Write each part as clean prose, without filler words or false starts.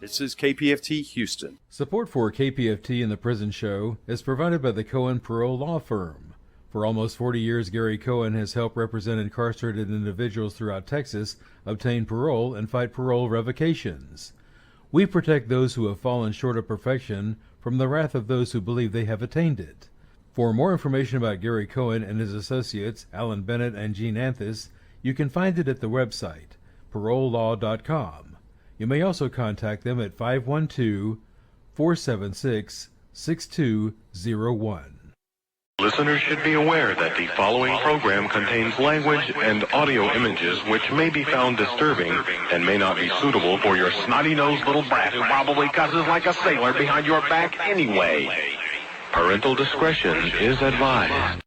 This is KPFT Houston. Support for KPFT and the Prison Show is provided by the Cohen Parole Law Firm. For almost 40 years, Gary Cohen has helped represent incarcerated individuals throughout Texas obtain parole and fight parole revocations. We protect those who have fallen short of perfection from the wrath of those who believe they have attained it. For more information about Gary Cohen and his associates, Alan Bennett and Gene Anthus, you can find it at the website, parolelaw.com. You may also contact them at 512-476-6201. Listeners should be aware that the following program contains language and audio images which may be found disturbing and may not be suitable for your snotty-nosed little brat who probably cusses like a sailor behind your back anyway. Parental discretion is advised.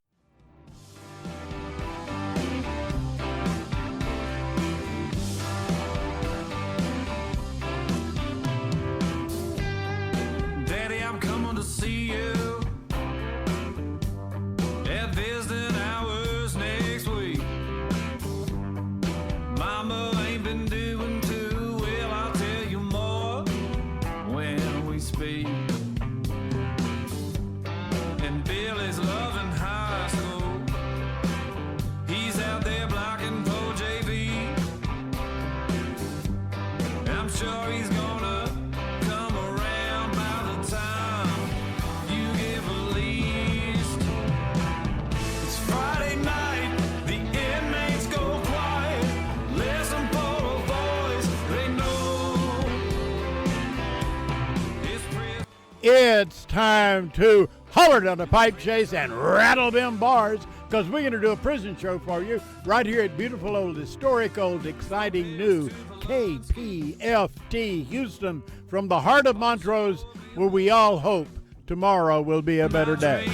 It's time to holler down the pipe chase and rattle them bars, because we're going to do a prison show for you right here at beautiful old, historic old, exciting new KPFT Houston, from the heart of Montrose, where we all hope tomorrow will be a better day.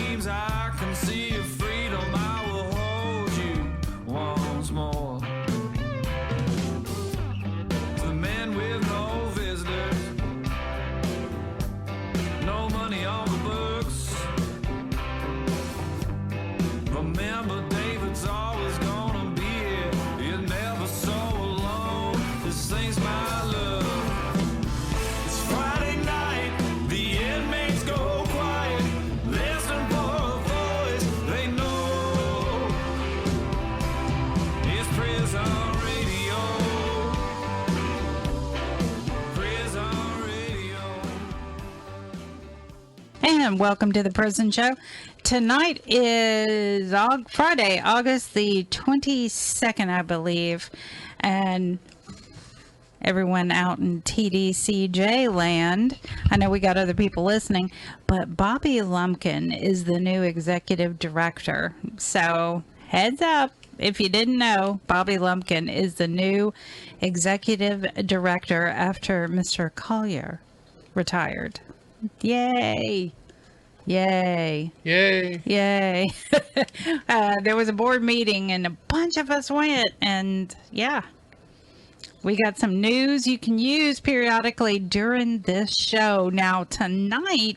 And welcome to the Prison Show. Tonight is Friday, August the 22nd, I believe. And everyone out in TDCJ land, I know we got other people listening, but Bobby Lumpkin is the new executive director. So heads up, if you didn't know, Bobby Lumpkin is the new executive director after Mr. Collier retired. Yay! Yay. Yay. Yay. There was a board meeting and a bunch of us went, and yeah, we got some news you can use periodically during this show. Now, tonight,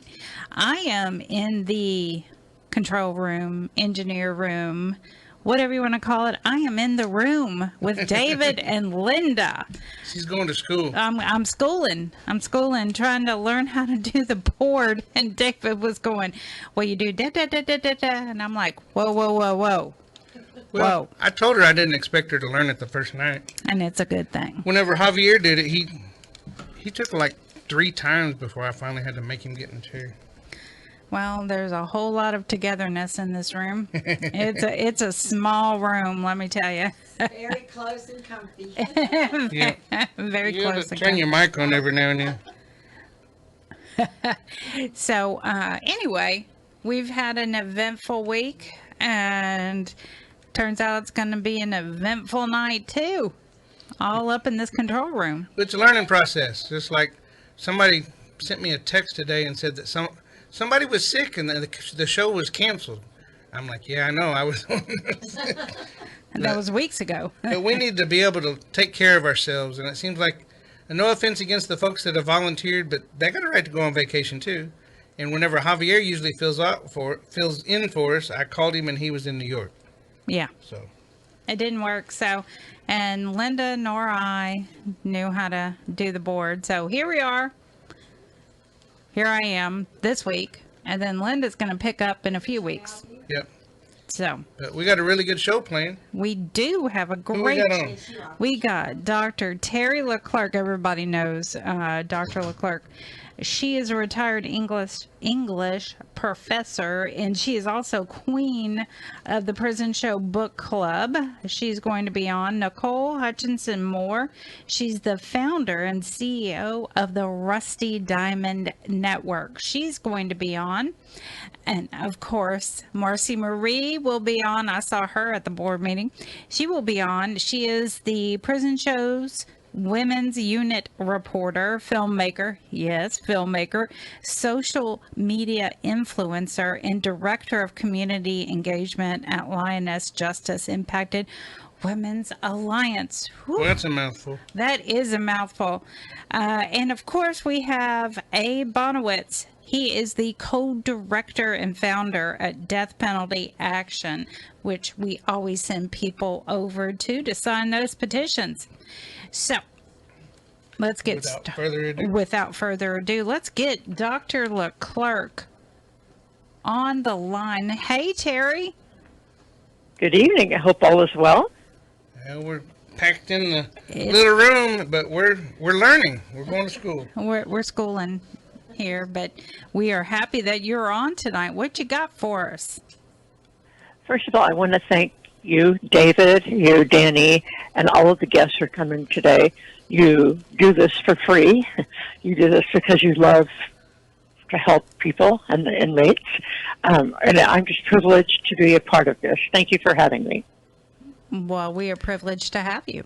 I am in the control room, engineer room, whatever you want to call it. I am in the room with David and Linda. She's going to school. I'm schooling, trying to learn how to do the board. And David was going, well, you do da da da da da da. And I'm like, whoa, whoa, whoa, whoa. Well, I told her I didn't expect her to learn it the first night. And it's a good thing. Whenever Javier did it, he took like 3 times before I finally had to make him get in the chair. Well, there's a whole lot of togetherness in this room. It's a small room, let me tell you. Very close and comfy. Yeah. Very you close. Have to turn your mic on every now and then. So, anyway, we've had an eventful week, and turns out it's going to be an eventful night too. All up in this control room. It's a learning process. Just like somebody sent me a text today and said that somebody was sick and the show was canceled. I'm like, yeah, I know. I was. And that was weeks ago. But we need to be able to take care of ourselves. And it seems like, no offense against the folks that have volunteered, but they got a right to go on vacation too. And whenever Javier usually fills in for us, I called him and he was in New York. Yeah. So. It didn't work. So, and Linda nor I knew how to do the board. So here we are. Here I am this week. And then Linda's going to pick up in a few weeks. Yep. So We got a really good show planned. we do have a Who we great. got on? We got Dr. Terri LeClercq. Everybody knows Dr. LeClercq. She is a retired English professor, and she is also queen of the Prison Show Book Club. She's going to be on. Nicole, Hutchison Moore. She's the founder and CEO of the Rusty Diamond Network. She's going to be on. And of course, Marci Marie will be on. I saw her at the board meeting. She will be on. She is the Prison Show's women's unit reporter, filmmaker, social media influencer, and director of community engagement at Lioness Justice Impacted Women's Alliance. Whew. Well, that's a mouthful. That is a mouthful. And of course, we have Abe Bonowitz. He is the co-director and founder at Death Penalty Action, which we always send people over to sign those petitions. So let's get without further ado, let's get Dr. LeClercq on the line. Hey, Terri. Good evening. I hope all is well. Well, we're packed in the little room, but we're learning. We're going to school. We're schooling here, but we are happy that you're on tonight. What you got for us? First of all, I want to thank you, David, you, Danny, and all of the guests who are coming today. You do this for free. You do this because you love to help people and the inmates. And I'm just privileged to be a part of this. Thank you for having me. Well, we are privileged to have you.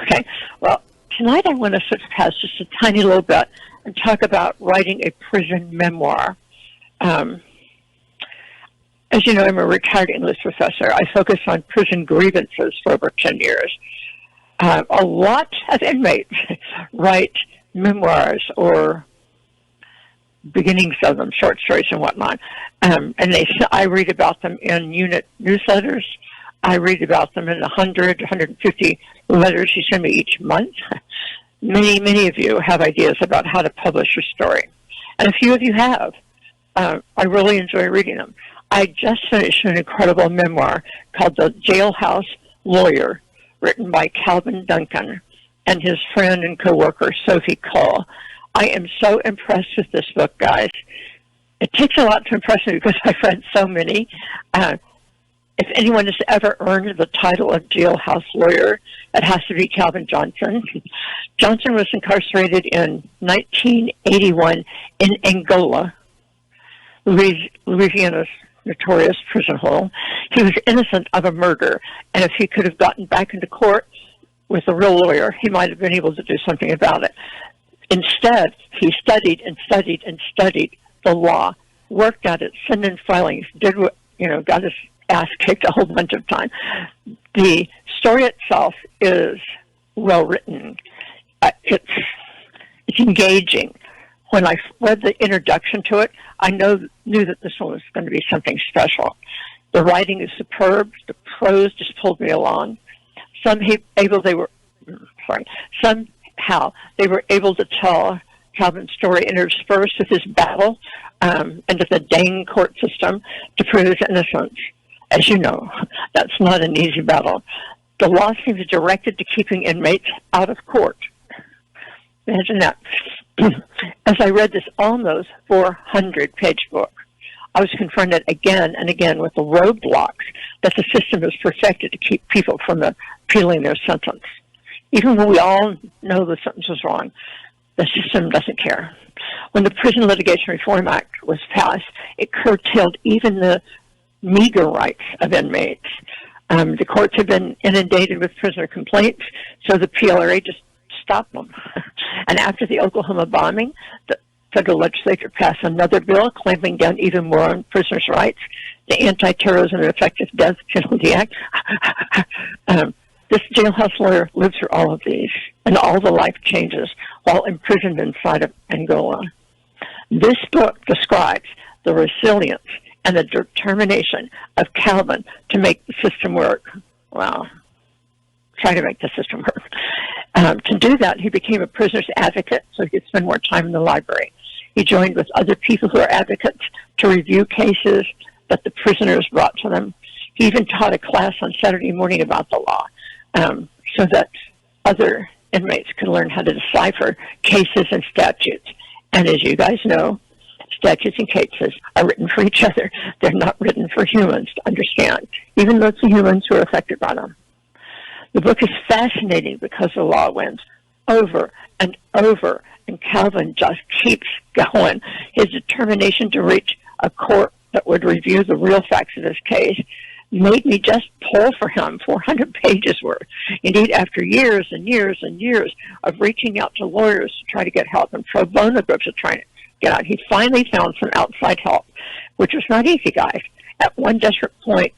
Okay. Well, tonight I want to switch past just a tiny little bit and talk about writing a prison memoir. As you know, I'm a retired English professor. I focus on prison grievances for over 10 years. A lot of inmates write memoirs or beginnings of them, short stories and whatnot. And I read about them in unit newsletters. I read about them in 100, 150 letters you send me each month. Many of you have ideas about how to publish your story. And a few of you have. I really enjoy reading them. I just finished an incredible memoir called The Jailhouse Lawyer, written by Calvin Duncan and his friend and coworker, Sophie Cole. I am so impressed with this book, guys. It takes a lot to impress me because I've read so many. If anyone has ever earned the title of Jailhouse Lawyer, it has to be Calvin Johnson. Johnson was incarcerated in 1981 in Angola, Louisiana's notorious prison hole. He was innocent of a murder, and if he could have gotten back into court with a real lawyer, he might have been able to do something about it. Instead, he studied and studied and studied the law, worked at it, sent in filings, got his ass kicked a whole bunch of time. The story itself is well written. It's engaging. When I read the introduction to it, I knew that this one was going to be something special. The writing is superb. The prose just pulled me along. Somehow they were able to tell Calvin's story interspersed with his battle into the dang court system to prove his innocence. As you know, that's not an easy battle. The law seems directed to keeping inmates out of court. Imagine that. As I read this almost 400-page book, I was confronted again and again with the roadblocks that the system has perfected to keep people from appealing their sentence. Even when we all know the sentence was wrong, the system doesn't care. When the Prison Litigation Reform Act was passed, it curtailed even the meager rights of inmates. The courts have been inundated with prisoner complaints, so the PLRA just stopped them. And after the Oklahoma bombing, the federal legislature passed another bill clamping down even more on prisoners' rights, the Anti-Terrorism and Effective Death Penalty Act. This jailhouse lawyer lived through all of these and all the life changes while imprisoned inside of Angola. This book describes the resilience and the determination of Calvin to make the system work. well, try to make the system work. To do that, he became a prisoner's advocate so he could spend more time in the library. He joined with other people who are advocates to review cases that the prisoners brought to them. He even taught a class on Saturday morning about the law so that other inmates could learn how to decipher cases and statutes. And as you guys know, statutes and cases are written for each other. They're not written for humans to understand, even though it's the humans who are affected by them. The book is fascinating because the law wins over and over, and Calvin just keeps going. His determination to reach a court that would review the real facts of his case made me just pull for him 400 pages worth. Indeed, after years and years and years of reaching out to lawyers to try to get help and pro bono groups to try to get out, he finally found some outside help, which was not easy, guys. At one desperate point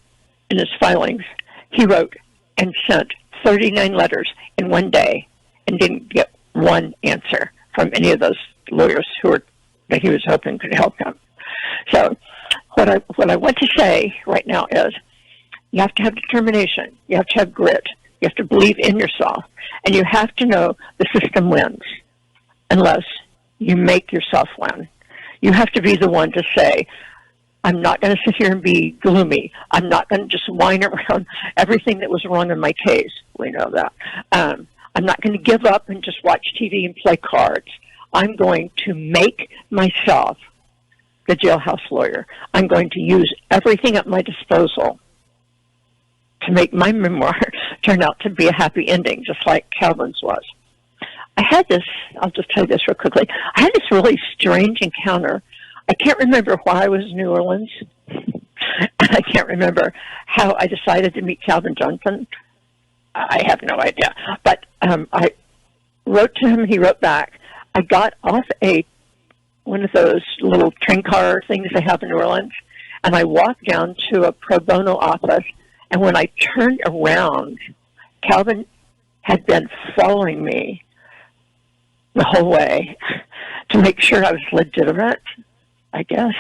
in his filings, he wrote and sent 39 letters in one day and didn't get one answer from any of those lawyers that he was hoping could help him. So what I want to say right now is you have to have determination. You have to have grit. You have to believe in yourself. And you have to know the system wins unless you make yourself win. You have to be the one to say, I'm not going to sit here and be gloomy. I'm not going to just whine around everything that was wrong in my case. We know that. I'm not going to give up and just watch TV and play cards. I'm going to make myself the jailhouse lawyer. I'm going to use everything at my disposal to make my memoir turn out to be a happy ending, just like Calvin's was. I had this, I'll just tell you this real quickly. I had this really strange encounter. I can't remember why I was in New Orleans. I can't remember how I decided to meet Calvin Johnson. I have no idea. But I wrote to him, he wrote back. I got off one of those little train car things they have in New Orleans, and I walked down to a pro bono office, and when I turned around, Calvin had been following me the whole way to make sure I was legitimate, I guess,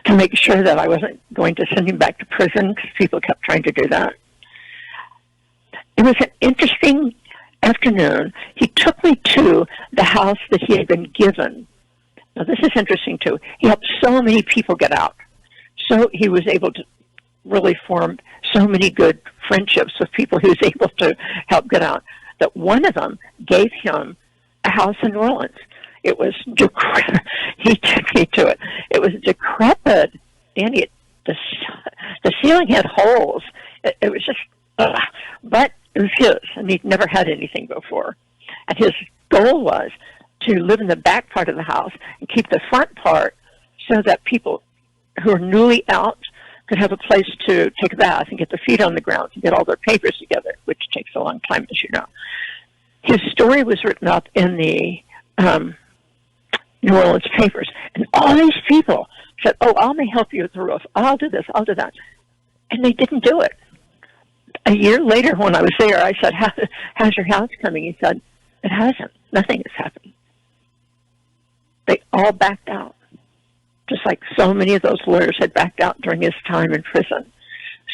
to make sure that I wasn't going to send him back to prison because people kept trying to do that. It was an interesting afternoon. He took me to the house that he had been given. Now, this is interesting, too. He helped so many people get out. So he was able to really form so many good friendships with people he was able to help get out, that one of them gave him a house in New Orleans. It was decrepit. He took me to it. It was decrepit. Danny, the ceiling had holes. It was just, but it was his, and he'd never had anything before. And his goal was to live in the back part of the house and keep the front part so that people who are newly out could have a place to take a bath and get their feet on the ground and get all their papers together, which takes a long time, as you know. His story was written up in the New Orleans papers, and all these people said, oh, I may help you with the roof. I'll do this, I'll do that. And they didn't do it. A year later, when I was there, I said, how's your house coming? He said, it hasn't. Nothing has happened. They all backed out, just like so many of those lawyers had backed out during his time in prison.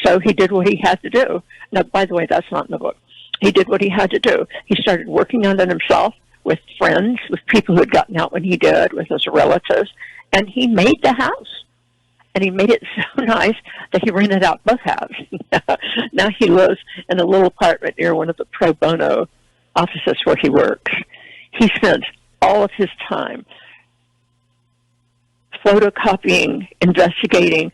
So he did what he had to do. Now, by the way, that's not in the book. He did what he had to do. He started working on it himself with friends, with people who had gotten out when he did, with his relatives, and he made the house. And he made it so nice that he rented out both halves. Now he lives in a little apartment near one of the pro bono offices where he works. He spends all of his time photocopying, investigating,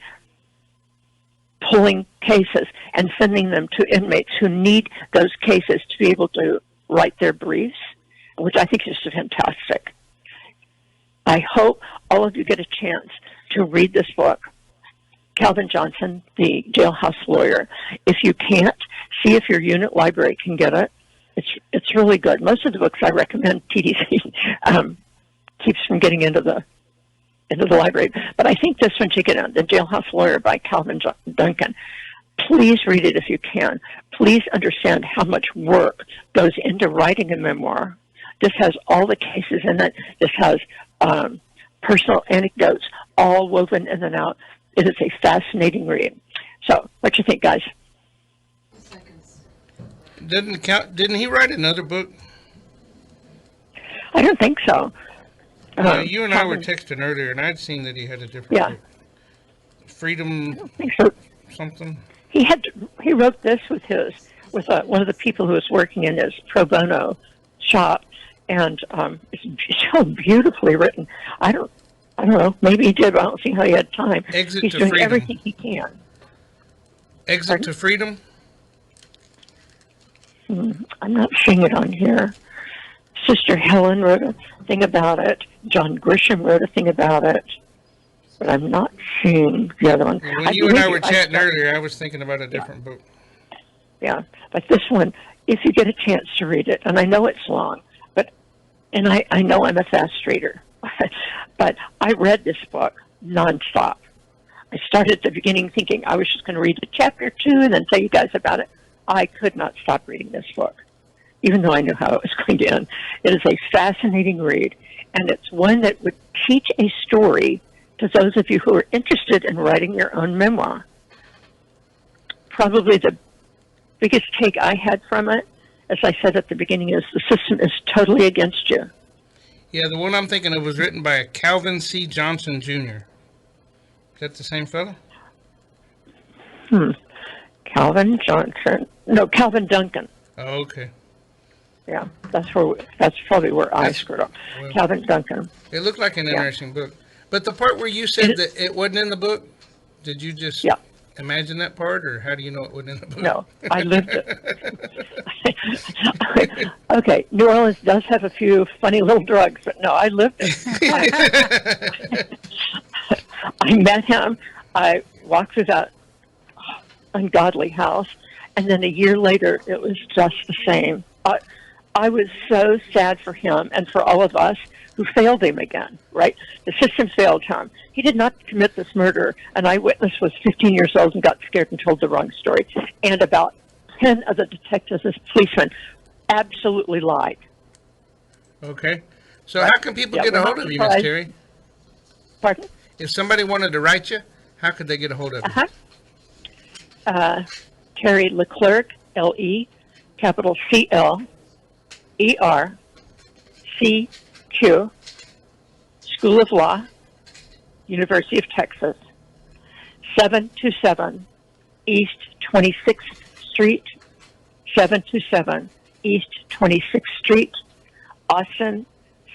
pulling cases, and sending them to inmates who need those cases to be able to write their briefs, which I think is fantastic. I hope all of you get a chance to read this book, Calvin Johnson, the Jailhouse Lawyer. If you can't, see if your unit library can get it. It's really good. Most of the books I recommend TDC keeps from getting into the library. But I think this one, check it out, The Jailhouse Lawyer by Calvin Duncan. Please read it if you can. Please understand how much work goes into writing a memoir. This has all the cases in it. This has personal anecdotes all woven in and out. It is a fascinating read. So, what do you think, guys? Didn't he write another book? I don't think so. You and I were texting earlier, and I'd seen that he had a different book. Freedom. I don't think so. Something. He wrote this with one of the people who was working in his pro bono shop, and it's so beautifully written. I don't know. Maybe he did, but I don't see how he had time. Exit He's to doing Freedom. everything he can. Exit to Freedom? I'm not seeing it on here. Sister Helen wrote a thing about it. John Grisham wrote a thing about it. But I'm not seeing the other one. When you and I were chatting earlier, I was thinking about a different book. Yeah, but this one, if you get a chance to read it, and I know it's long, and I know I'm a fast reader, but I read this book nonstop. I started at the beginning thinking I was just going to read the chapter 2 and then tell you guys about it. I could not stop reading this book, even though I knew how it was going to end. It is a fascinating read, and it's one that would teach a story to those of you who are interested in writing your own memoir. Probably the biggest take I had from it, as I said at the beginning, is the system is totally against you. Yeah, the one I'm thinking of was written by Calvin C. Johnson, Jr. Is that the same fellow? Calvin Johnson. No, Calvin Duncan. Oh, okay. Yeah, that's probably where I screwed up. Well, Calvin Duncan. It looked like an interesting book. But the part where you said that it wasn't in the book, did you just imagine that part, or how do you know it wasn't in the book? No, I lived it. Okay, New Orleans does have a few funny little drugs, but no, I lived it. I met him. I walked through that ungodly house, and then a year later, it was just the same. I was so sad for him and for all of us who failed him again, right? The system failed him. He did not commit this murder. An eyewitness was 15 years old and got scared and told the wrong story. And about 10 of the detectives and policemen absolutely lied. Okay. So how can people get a hold of you, Miss Terri? Pardon? If somebody wanted to write you, how could they get a hold of you? Terri LeClercq, L-E, capital C-L-E-R-C-Q, School of Law, University of Texas, 727 East 26th Street, 727 East 26th Street, Austin,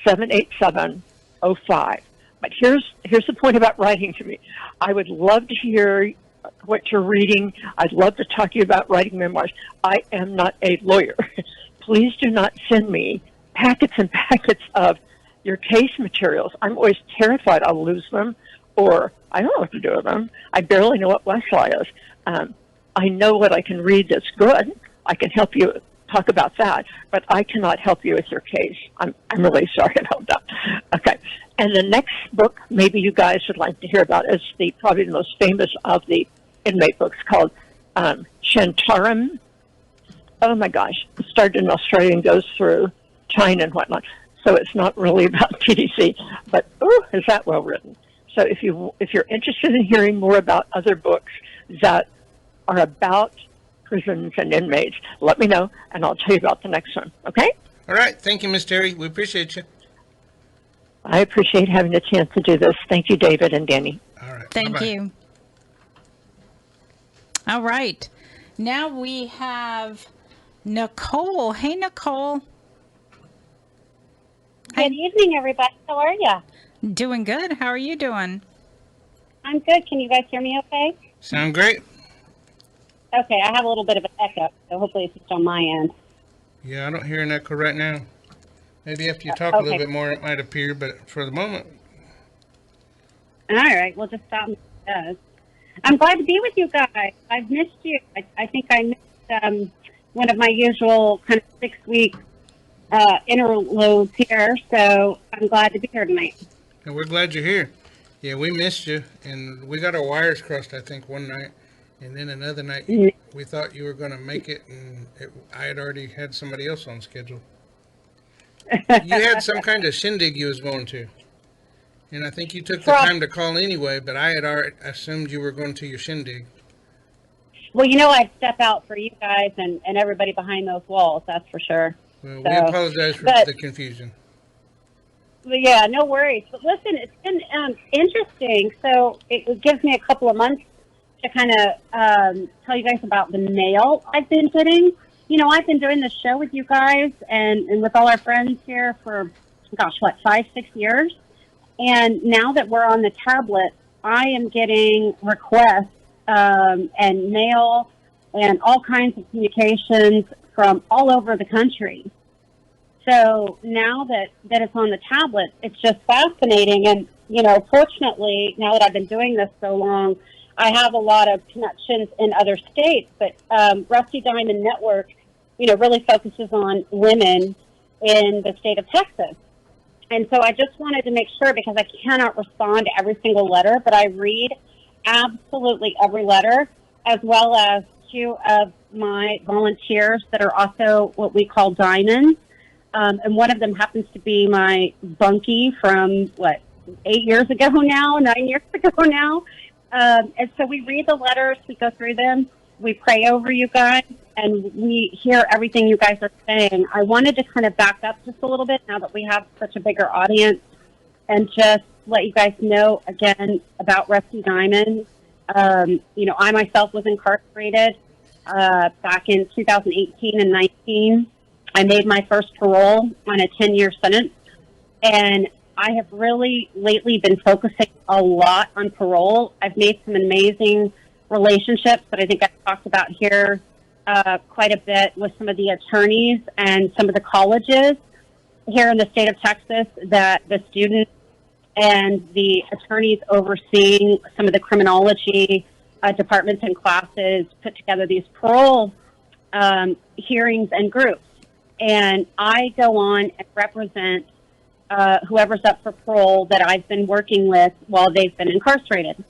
78705. But here's the point about writing to me. I would love to hear what you're reading. I'd love to talk to you about writing memoirs. I am not a lawyer. Please do not send me packets and packets of your case materials. I'm always terrified I'll lose them, or I don't know what to do with them. I barely know what Westlaw is. I know what I can read that's good. I can help you talk about that, but I cannot help you with your case. I'm really sorry about that. Okay. And the next book maybe you guys would like to hear about is probably the most famous of the inmate books, called Shantaram. Oh my gosh. It started in Australia and goes through China and whatnot. So it's not really about TDC, but is that well written? So if you're interested in hearing more about other books that are about prisons and inmates, let me know, and I'll tell you about the next one. Okay? All right. Thank you, Miss Terri. We appreciate you. I appreciate having the chance to do this. Thank you, David and Danny. All right. Thank Bye-bye. you. All right. Now we have Nicole. Hey, Nicole. Good evening, everybody. How are you? Doing good. How are you doing? I'm good. Can you guys hear me okay? Sound great. Okay, I have a little bit of an echo, so hopefully it's just on my end. Yeah, I don't hear an echo right now. Maybe after you talk a little bit more, it might appear, but for the moment. All right, we'll just stop when it does. I'm glad to be with you guys. I've missed you. I think I missed one of my usual kind of 6-week interludes here, so I'm glad to be here tonight. And we're glad you're here. Yeah, we missed you, and we got our wires crossed, I think, one night. And then another night, we thought you were going to make it, and I had already had somebody else on schedule. You had some kind of shindig you was going to. And I think you took the time to call anyway, but I had already assumed you were going to your shindig. Well, you know, I'd step out for you guys and everybody behind those walls. That's for sure. Well, So, we apologize for but- the confusion. But yeah, no worries. But listen, it's been interesting. So it gives me a couple of months to kind of tell you guys about the mail I've been getting. You know, I've been doing this show with you guys and with all our friends here for, gosh, what, 5-6 years? And now that we're on the tablet, I am getting requests and mail and all kinds of communications from all over the country. So now that it's on the tablet, it's just fascinating. And, you know, fortunately, now that I've been doing this so long, I have a lot of connections in other states. But Rusty Diamond Network, you know, really focuses on women in the state of Texas. And so I just wanted to make sure, because I cannot respond to every single letter, but I read absolutely every letter, as well as 2 of my volunteers that are also what we call diamonds. And one of them happens to be my bunkie from, 8 years ago now, 9 years ago now. And so we read the letters, we go through them, we pray over you guys, and we hear everything you guys are saying. I wanted to kind of back up just a little bit now that we have such a bigger audience and just let you guys know again about Rusty Diamond. You know, I myself was incarcerated back in 2018 and 19. I made my first parole on a 10-year sentence, and I have really lately been focusing a lot on parole. I've made some amazing relationships that I think I've talked about here quite a bit with some of the attorneys and some of the colleges here in the state of Texas, that the students and the attorneys overseeing some of the criminology departments and classes put together these parole hearings and groups. And I go on and represent whoever's up for parole that I've been working with while they've been incarcerated.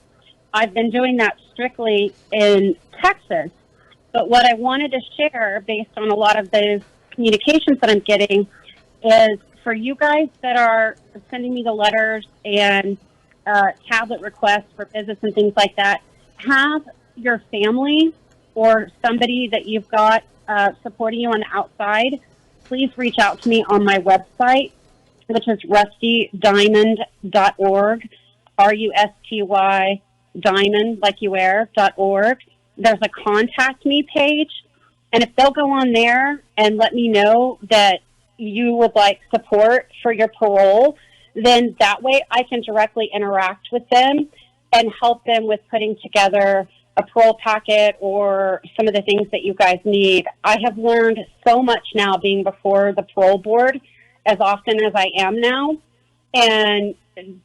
I've been doing that strictly in Texas. But what I wanted to share, based on a lot of those communications that I'm getting, is for you guys that are sending me the letters and tablet requests for business and things like that, have your family or somebody that you've got supporting you on the outside, please reach out to me on my website, which is rustydiamond.org, RUSTY diamond, like you wear, .org. There's a contact me page, and if they'll go on there and let me know that you would like support for your parole, then that way I can directly interact with them and help them with putting together a parole packet or some of the things that you guys need. I have learned so much now being before the parole board as often as I am now, and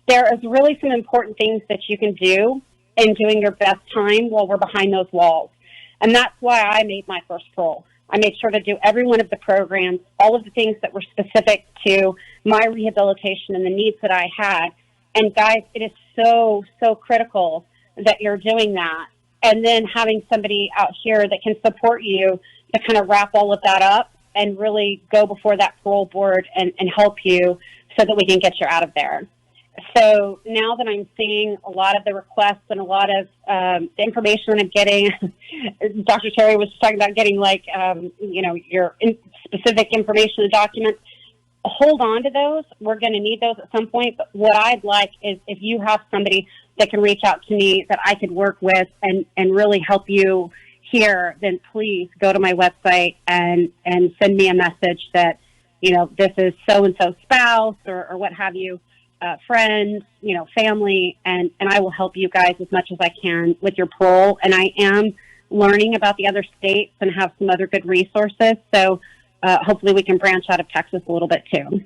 there is really some important things that you can do in doing your best time while we're behind those walls. And that's why I made my first parole. I made sure to do every one of the programs, all of the things that were specific to my rehabilitation and the needs that I had. And guys, it is so, so critical that you're doing that. And then having somebody out here that can support you to kind of wrap all of that up and really go before that parole board and help you so that we can get you out of there. So now that I'm seeing a lot of the requests and a lot of the information that I'm getting, Dr. Terri was talking about getting your specific information and documents. Hold on to those. We're going to need those at some point. But what I'd like is if you have somebody that can reach out to me that I could work with and really help you here, then please go to my website and send me a message that, this is so-and-so spouse or what have you. Friends, family, and I will help you guys as much as I can with your parole. And I am learning about the other states and have some other good resources. So hopefully we can branch out of Texas a little bit too.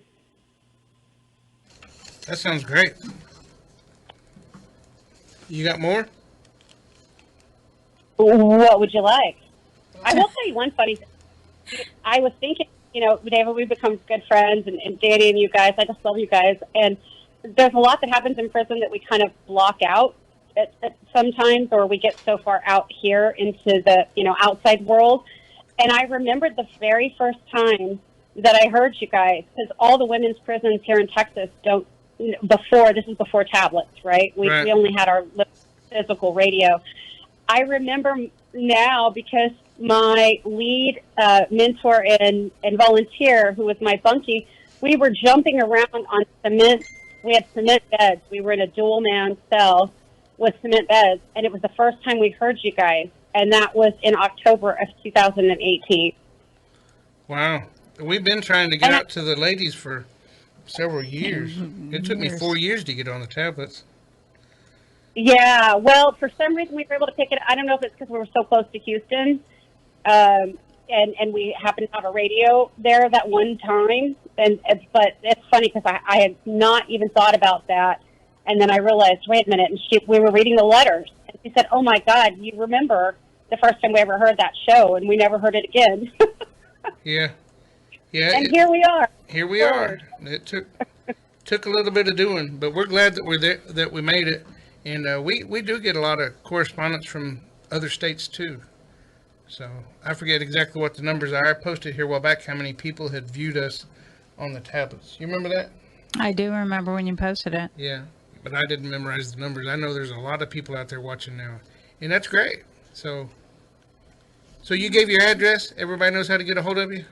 That sounds great. You got more? What would you like? I will tell you one funny thing. I was thinking, David, we've become good friends and Danny and you guys. I just love you guys. And there's a lot that happens in prison that we kind of block out at sometimes, or we get so far out here into the, outside world. And I remembered the very first time that I heard you guys, because all the women's prisons here in Texas this is before tablets, right? We only had our physical radio. I remember now because my lead mentor and volunteer, who was my bunkie, we were jumping around on cement. We had cement beds. We were in a dual man cell with cement beds, and it was the first time we heard you guys, and that was in October of 2018. Wow. We've been trying to get out to the ladies for several years. It took me 4 years to get on the tablets. Yeah, well, for some reason we were able to pick it. I don't know if it's because we were so close to Houston, and we happened to have a radio there that one time. But it's funny because I had not even thought about that, and then I realized, wait a minute, and we were reading the letters, and she said, "Oh my God, you remember the first time we ever heard that show, and we never heard it again." Yeah, yeah. And here we are. Here we are. It took a little bit of doing, but we're glad that we're there, that we made it. And we do get a lot of correspondence from other states too. So I forget exactly what the numbers are. I posted here a while back how many people had viewed us on the tablets. You remember that? I do remember when you posted it. Yeah, but I didn't memorize the numbers. I know there's a lot of people out there watching now, and that's great. So you gave your address. Everybody knows how to get a hold of you?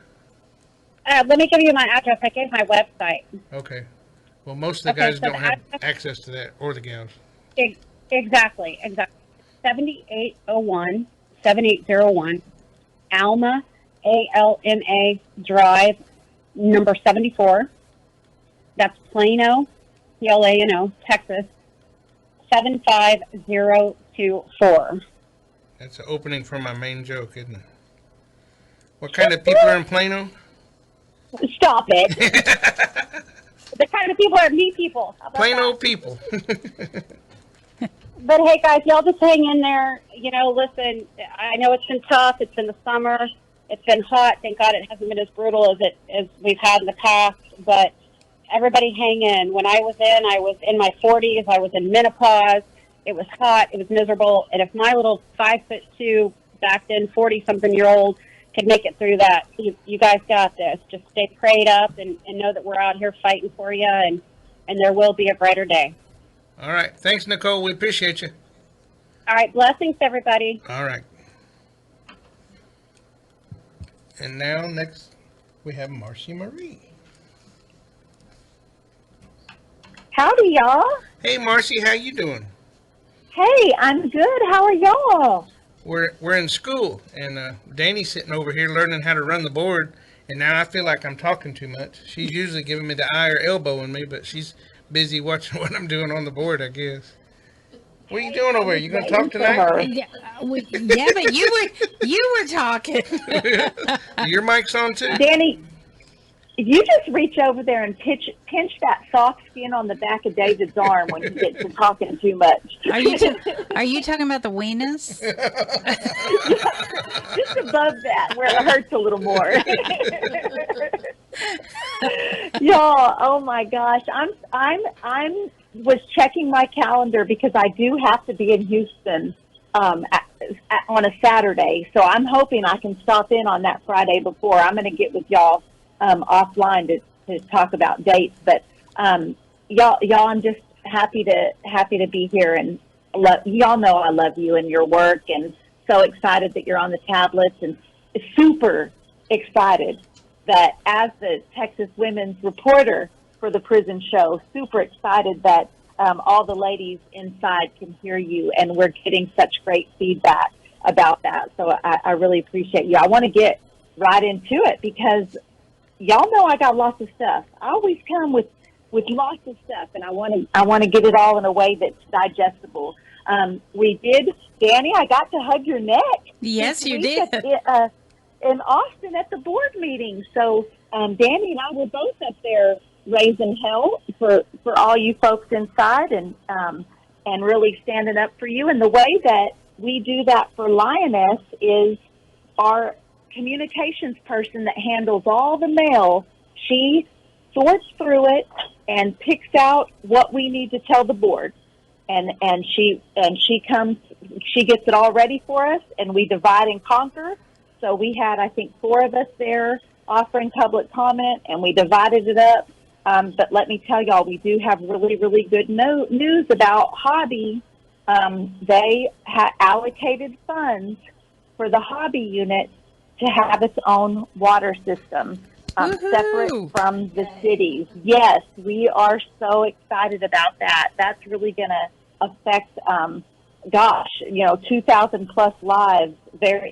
Let me give you my address. I gave my website. Okay. Well, most of the guys don't have access to that, or the gals. Exactly. 7801 Alma, ALMA Drive, number 74. That's Plano, PLANO, Texas, 75024. That's an opening for my main joke, isn't it? What kind of people are in Plano? Stop it. The kind of people are me people. Plano people. But hey, guys, y'all just hang in there. You know, listen, I know it's been tough. It's in the summer. It's been hot. Thank God it hasn't been as brutal as we've had in the past. But everybody hang in. When I was in my 40s. I was in menopause. It was hot. It was miserable. And if my little 5'2", back then 40-something-year-old could make it through that, you guys got this. Just stay prayed up and know that we're out here fighting for you, and there will be a brighter day. All right. Thanks, Nicole. We appreciate you. All right. Blessings, everybody. All right. And now next we have Marci Marie. Howdy, y'all. Hey, Marci, how you doing? Hey, I'm good. How are y'all? We're in school, and Danny's sitting over here learning how to run the board, and now I feel like I'm talking too much. She's usually giving me the eye or elbowing me, but she's busy watching what I'm doing on the board, I guess. What are you doing over here? You gonna talk tonight? Yeah, but you were talking. Your mic's on too? Danny, you just reach over there and pinch that soft skin on the back of David's arm when he gets to talking too much. Are you talking about the weenus? Just above that, where it hurts a little more. Y'all, oh my gosh, I'm was checking my calendar because I do have to be in Houston on a Saturday, so I'm hoping I can stop in on that Friday before. I'm going to get with y'all offline to talk about dates, but y'all, I'm just happy to be here, and y'all know I love you and your work, and so excited that you're on the tablets, and super excited that as the Texas Women's reporter for the prison show, super excited that all the ladies inside can hear you, and we're getting such great feedback about that. So I really appreciate you. I want to get right into it because y'all know I got lots of stuff. I always come with lots of stuff, and I want to get it all in a way that's digestible. We did, Danny, I got to hug your neck. Yes, you did. In Austin at the board meeting. So Danny and I were both up there raising hell for all you folks inside, and really standing up for you. And the way that we do that for Lioness is our communications person that handles all the mail. She sorts through it and picks out what we need to tell the board, and she gets it all ready for us, and we divide and conquer. So we had, I think, 4 of us there offering public comment, and we divided it up. But let me tell y'all, we do have really, really good news about Hobby. They allocated funds for the hobby unit to have its own water system, separate from the cities. Yes, we are so excited about that. That's really going to affect, 2,000 plus lives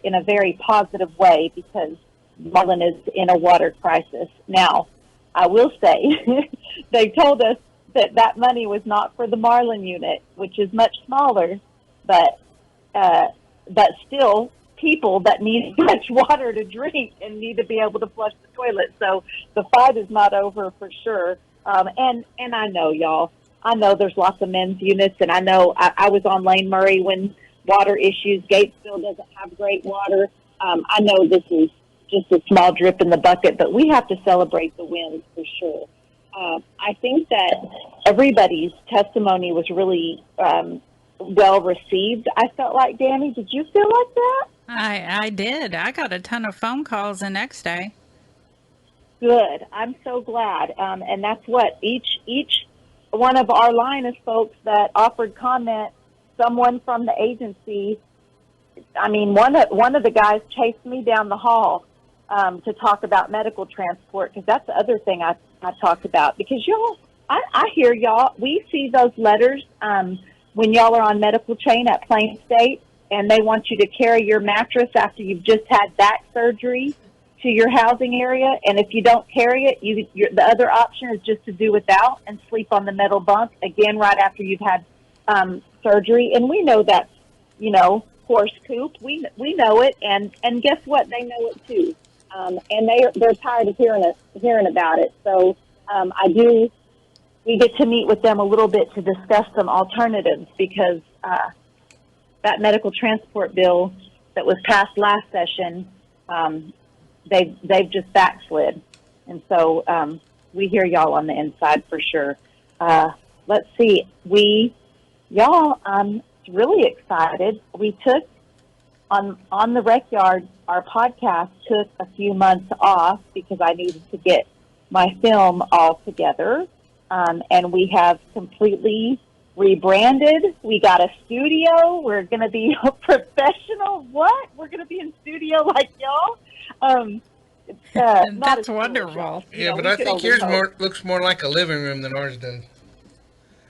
in a very positive way, because Marlin is in a water crisis. Now, I will say, they told us that money was not for the Marlin unit, which is much smaller, but still people that need fresh water to drink and need to be able to flush the toilet. So the fight is not over for sure. And I know, y'all, I know there's lots of men's units, and I know I was on Lane Murray when water issues. Gatesville doesn't have great water. I know this is just a small drip in the bucket, but we have to celebrate the wins for sure. I think that everybody's testimony was really well received. I felt like, Danny, did you feel like that? I did. I got a ton of phone calls the next day. Good. I'm so glad. And that's what each one of our Lioness folks that offered comment, someone from the agency, I mean, one of the guys chased me down the hall to talk about medical transport, because that's the other thing I talked about. Because y'all, I hear y'all, we see those letters when y'all are on medical chain at Plain State, and they want you to carry your mattress after you've just had back surgery to your housing area. And if you don't carry it, the other option is just to do without and sleep on the metal bunk, again, right after you've had surgery. And we know that's, horse poop. We know it. And guess what? They know it too. And they're tired of hearing about it. So we get to meet with them a little bit to discuss some alternatives, because that medical transport bill that was passed last session, they've just backslid. And so we hear y'all on the inside for sure. Let's see. I'm really excited. We took on the Rec Yard, our podcast took a few months off because I needed to get my film all together. And we have completely rebranded. We got a studio. We're going to be a professional. What? We're going to be in studio like y'all? That's wonderful. Yeah, but I think yours looks more like a living room than ours does.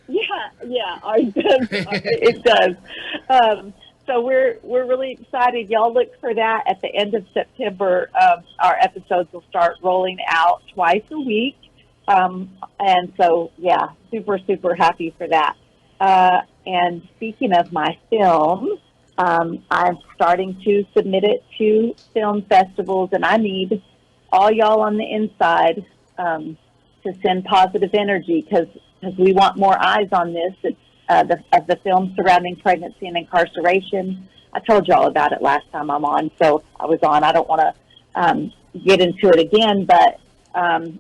Yeah, ours does. It does. So we're really excited. Y'all look for that at the end of September. Our episodes will start rolling out twice a week. And so, yeah, super, super happy for that. And speaking of my film, I'm starting to submit it to film festivals, and I need all y'all on the inside to send positive energy, because we want more eyes on this. It's of the film surrounding pregnancy and incarceration. I told y'all about it last time I'm on, so I was on. I don't want to get into it again, but I'm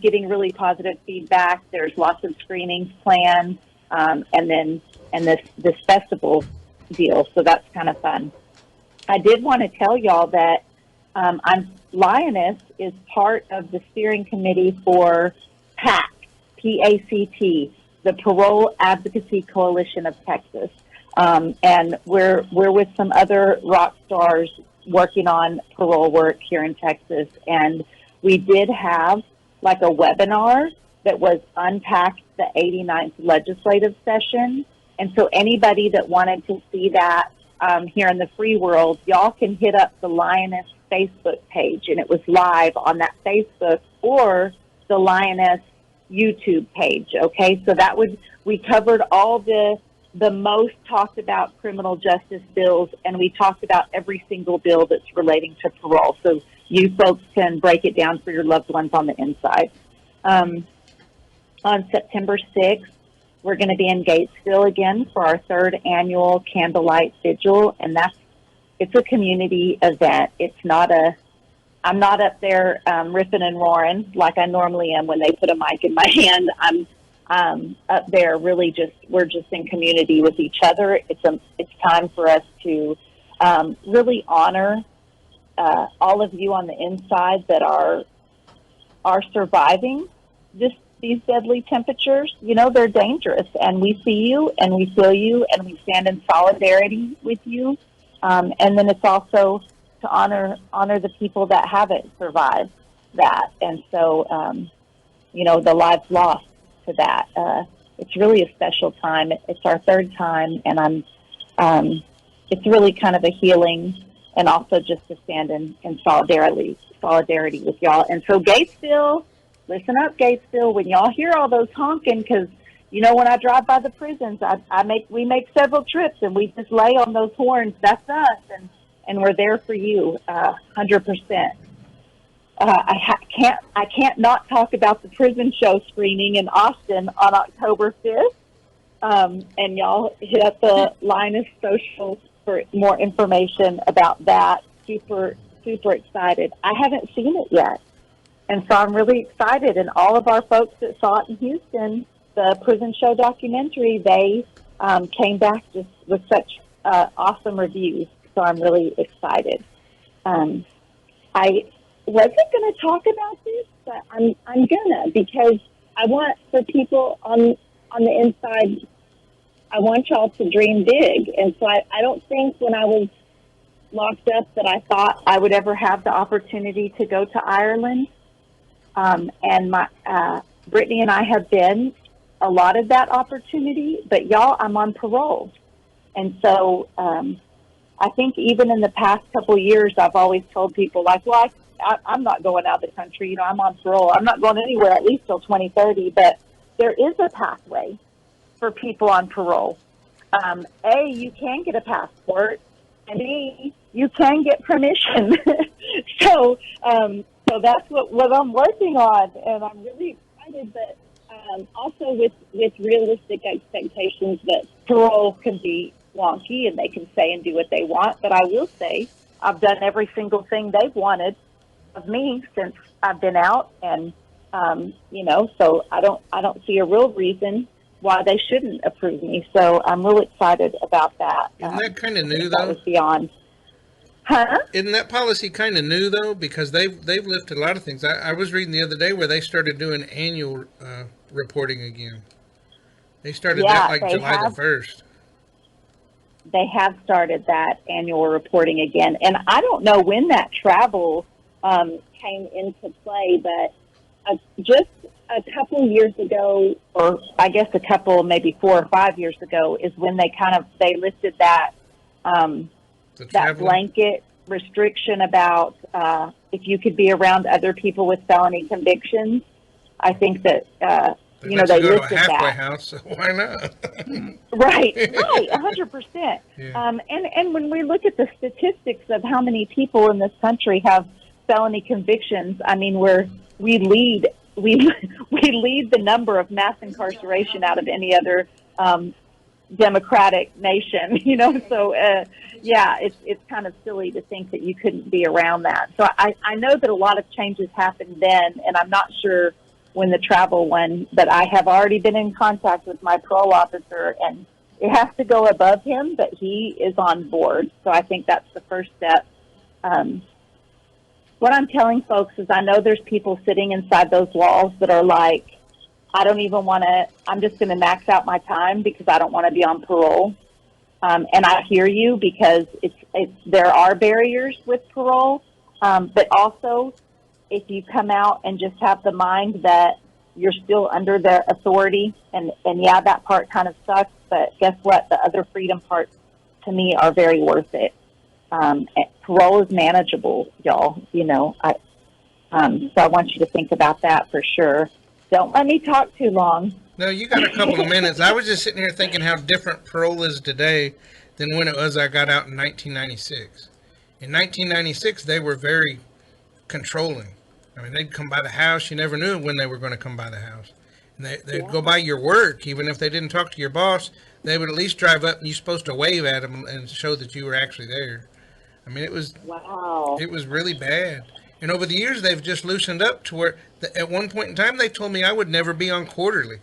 getting really positive feedback. There's lots of screenings planned, and this festival deal, so that's kind of fun. I did want to tell y'all that Lioness is part of the steering committee for PACT, P-A-C-T, the Parole Advocacy Coalition of Texas. And we're with some other rock stars working on parole work here in Texas. And we did have like a webinar that was Unpacked the 89th legislative session. And so anybody that wanted to see that here in the free world, y'all can hit up the Lioness Facebook page, and it was live on that Facebook, or the Lioness YouTube page. Okay, so we covered all the most talked about criminal justice bills, and we talked about every single bill that's relating to parole, so you folks can break it down for your loved ones on the inside. On September 6th, we're going to be in Gatesville again for our 3rd annual Candlelight Vigil, and it's a community event. I'm not up there ripping and roaring like I normally am when they put a mic in my hand. I'm up there really we're just in community with each other. It's time for us to really honor all of you on the inside that are surviving these deadly temperatures. They're dangerous, and we see you and we feel you, and we stand in solidarity with you. And then it's also to honor the people that haven't survived that. And so, the lives lost to that. It's really a special time. It's our third time, and it's really kind of a healing, and also just to stand in solidarity with y'all. And so Gatesville, listen up, Gatesville, when y'all hear all those honking, because when I drive by the prisons, we make several trips, and we just lay on those horns. That's us, and we're there for you, 100%. I can't not talk about the prison show screening in Austin on October 5th. And y'all hit up the Linus Social for more information about that. Super, super excited. I haven't seen it yet. And so I'm really excited. And all of our folks that saw it in Houston, the prison show documentary, they came back just with such awesome reviews. So I'm really excited. I wasn't going to talk about this, but I'm gonna, because I want, for people on the inside, I want y'all to dream big. And so I don't think when I was locked up that I thought I would ever have the opportunity to go to Ireland. And Brittany and I have been a lot of that opportunity, but y'all, I'm on parole. And so I think even in the past couple of years, I've always told people, like, well, I'm not going out of the country. I'm on parole. I'm not going anywhere at least till 2030. But there is a pathway for people on parole. A, you can get a passport, and B, you can get permission. So that's what I'm working on, and I'm really excited. But also with realistic expectations that parole can be wonky, and they can say and do what they want. But I will say I've done every single thing they've wanted of me since I've been out, and so I don't see a real reason why they shouldn't approve me. So I'm really excited about that. Isn't that kind of new, that though? Was beyond. Huh? Isn't that policy kind of new, though? Because they've lifted a lot of things. I was reading the other day where they started doing annual reporting again. They started that like July the 1st. They have started that annual reporting again. And I don't know when that travel came into play, but just a couple years ago, or I guess maybe 4 or 5 years ago, is when they lifted that that blanket restriction about if you could be around other people with felony convictions. I think that they go listed to a halfway that. house, so why not? Right, 100%. Yeah. And when we look at the statistics of how many people in this country have felony convictions, I mean, we lead the number of mass incarceration out of any other democratic nation. So it's kind of silly to think that you couldn't be around that. So I know that a lot of changes happened then, and I'm not sure when the travel one, but I have already been in contact with my parole officer, and it has to go above him, but he is on board. So I think that's the first step. What I'm telling folks is I know there's people sitting inside those walls that are like, I don't even want to, I'm just going to max out my time because I don't want to be on parole. And I hear you, because there are barriers with parole, but also if you come out and just have the mind that you're still under their authority, and yeah, that part kind of sucks, but guess what? The other freedom parts to me are very worth it. Parole is manageable, y'all. So I want you to think about that for sure. Don't let me talk too long. No, you got a couple of minutes. I was just sitting here thinking how different parole is today than when it was I got out in 1996. In 1996, they were very controlling. I mean, they'd come by the house. You never knew when they were going to come by the house. And they'd go by your work. Even if they didn't talk to your boss, they would at least drive up, and you're supposed to wave at them and show that you were actually there. I mean, it was really bad. And over the years, they've just loosened up to where at one point in time, they told me I would never be on quarterly.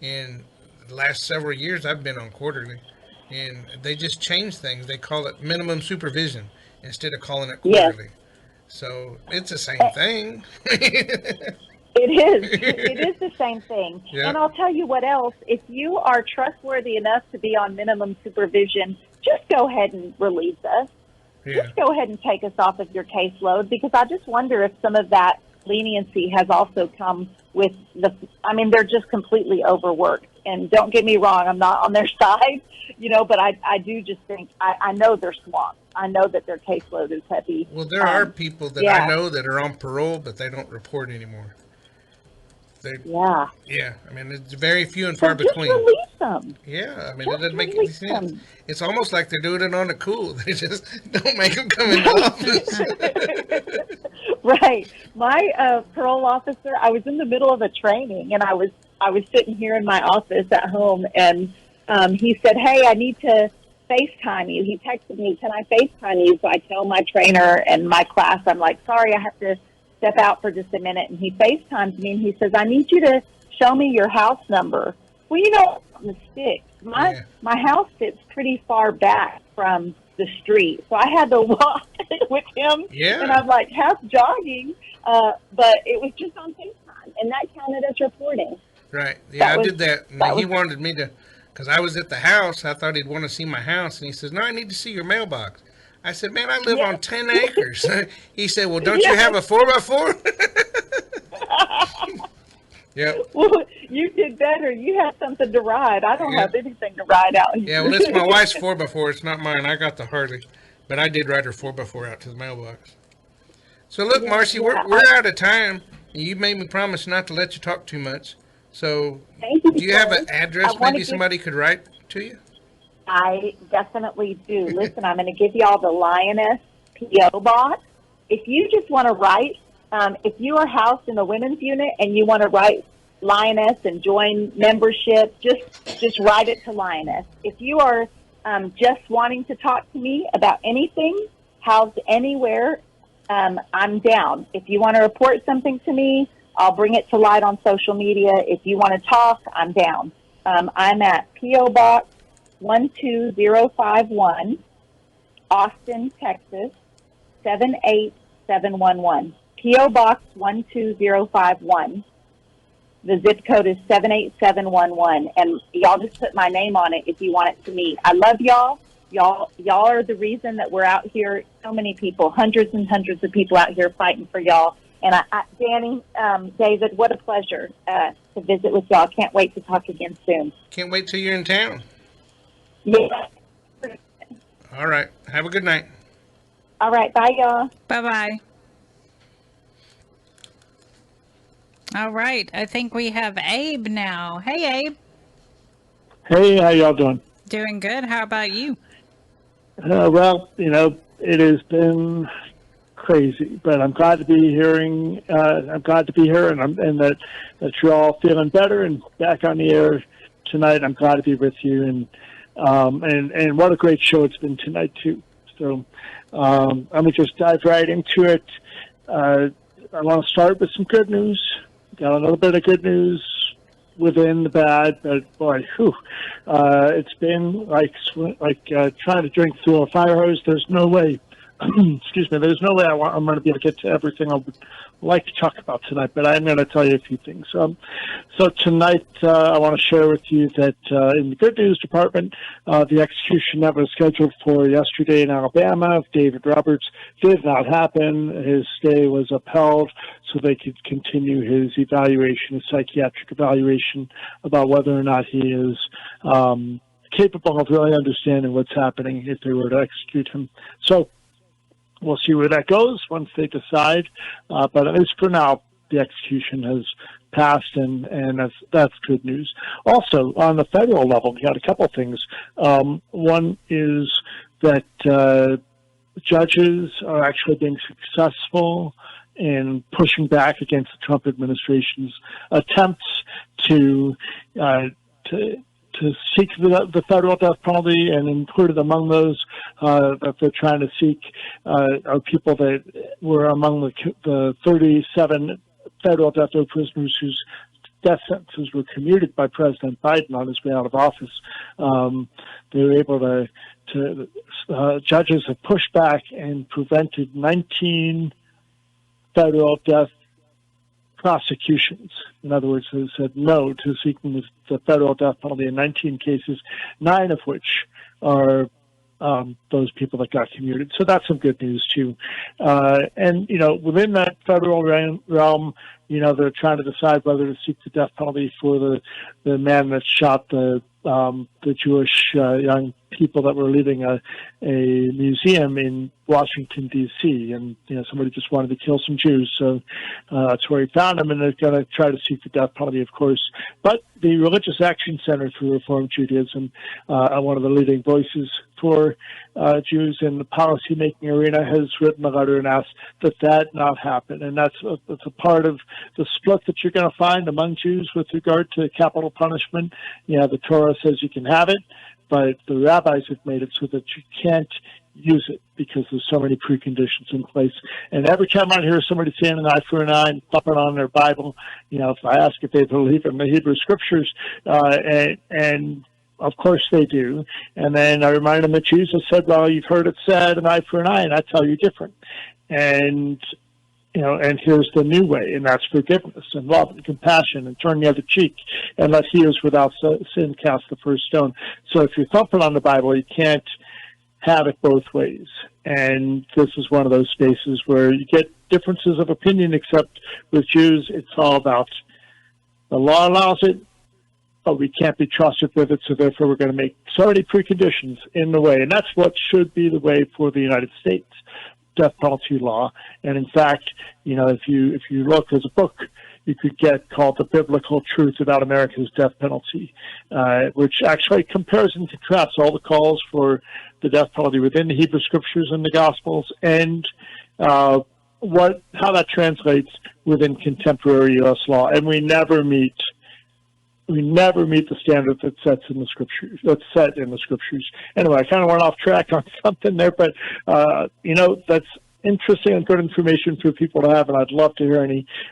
And the last several years, I've been on quarterly. And they just changed things. They call it minimum supervision instead of calling it quarterly. Yes. So it's the same thing. It is. It is the same thing. Yeah. And I'll tell you what else. If you are trustworthy enough to be on minimum supervision, just go ahead and release us. Yeah. Just go ahead and take us off of your caseload, because I just wonder if some of that leniency has also come with they're just completely overworked. And don't get me wrong, I'm not on their side, but I do just think, I know they're swamped. I know that their caseload is heavy. Well, there are people that I know that are on parole, but they don't report anymore. Yeah, I mean, it's very few and far between. Just release them. Yeah, I mean, it doesn't make any sense. It's almost like they're doing it on the cool. They just don't make them come into office. Right. My parole officer, I was in the middle of a training, and I was sitting here in my office at home, and he said, "Hey, I need to FaceTime you." He texted me, "Can I FaceTime you?" So I tell my trainer and my class, I'm like, "Sorry, I have to step out for just a minute." And he FaceTimes me, and he says, "I need you to show me your house number." Well, the sticks. My house sits pretty far back from the street, so I had to walk with him. Yeah. And I'm like half jogging, but it was just on FaceTime, and that counted as reporting. Right. Yeah, I did that. And he wanted me to, because I was at the house. I thought he'd want to see my house, and he says, "No, I need to see your mailbox." I said, "Man, I live on 10 acres. He said, "Well, don't you have a 4x4? Yeah. Well, you did better. You had something to ride. I don't have anything to ride out here. Yeah, well, it's my wife's 4x4. It's not mine. I got the Harley. But I did ride her 4x4 out to the mailbox. So, look, Marci, we're out of time. You made me promise not to let you talk too much. So, do you have an address maybe somebody could write to you? I definitely do. Listen, I'm going to give you all the Lioness P.O. box. If you just want to write, if you are housed in the women's unit and you want to write Lioness and join membership, just write it to Lioness. If you are just wanting to talk to me about anything, housed anywhere, I'm down. If you want to report something to me, I'll bring it to light on social media. If you want to talk, I'm down. I'm at P.O. Box 12051, Austin, Texas, 78711. P.O. Box 12051. The zip code is 78711. And y'all just put my name on it if you want it to me. I love y'all. Y'all are the reason that we're out here. So many people, hundreds and hundreds of people out here fighting for y'all. And Danny, David, what a pleasure to visit with y'all. Can't wait to talk again soon. Can't wait till you're in town. Yeah. All right. Have a good night. All right. Bye, y'all. Bye-bye. All right. I think we have Abe now. Hey, Abe. Hey, how y'all doing? Doing good. How about you? Well, it has been crazy, but I'm glad to be hearing. I'm glad to be here, and that you're all feeling better and back on the air tonight. I'm glad to be with you, and what a great show it's been tonight too. So let me just dive right into it. I want to start with some good news. Got a little bit of good news within the bad, but boy, it's been like trying to drink through a fire hose. There's no way. Excuse me. There's no way I'm going to be able to get to everything I would like to talk about tonight, but I'm going to tell you a few things. So tonight, I want to share with you that in the good news department, the execution that was scheduled for yesterday in Alabama of David Roberts did not happen. His stay was upheld so they could continue his evaluation, his psychiatric evaluation about whether or not he is capable of really understanding what's happening if they were to execute him. So we'll see where that goes once they decide. But at least for now, the execution has passed, and that's good news. Also, on the federal level, we had a couple of things. One is that judges are actually being successful in pushing back against the Trump administration's attempts to seek the federal death penalty, and included among those that they're trying to seek are people that were among the 37 federal death row prisoners whose death sentences were commuted by President Biden on his way out of office. They were able to judges have pushed back and prevented 19 federal death prosecutions. In other words, they said no to seeking the federal death penalty in 19 cases, 9 of which are those people that got commuted. So that's some good news too. And within that federal realm, they're trying to decide whether to seek the death penalty for the man that shot the Jewish young people that were leaving a museum in Washington, D.C. And, somebody just wanted to kill some Jews. So that's where he found them, and they're going to try to seek the death penalty, of course. But the Religious Action Center for Reform Judaism, one of the leading voices for Jews in the policy-making arena, has written a letter and asked that not happen. And that's a part of the split that you're going to find among Jews with regard to capital punishment. The Torah says you can have it, but the rabbis have made it so that you can't use it because there's so many preconditions in place. And every time I hear somebody saying an eye for an eye and thumping on their Bible, if I ask if they believe in the Hebrew Scriptures, and of course they do. And then I remind them that Jesus said, well, you've heard it said, an eye for an eye, and I tell you different. And and here's the new way, and that's forgiveness and love and compassion and turn the other cheek and let he who is without sin cast the first stone. So if you're thumping on the Bible, you can't have it both ways. And this is one of those spaces where you get differences of opinion, except with Jews, it's all about the law allows it, but we can't be trusted with it, so therefore we're going to make so many preconditions in the way. And that's what should be the way for the United States death penalty law. And in fact, if you look, there's a book you could get called The Biblical Truth About America's Death Penalty, which actually compares and contrasts all the calls for the death penalty within the Hebrew Scriptures and the Gospels, and how that translates within contemporary U.S. law. And we never meet the standard that's set in the Scriptures. Anyway, I kind of went off track on something there, but that's interesting and good information for people to have, and I'd love to hear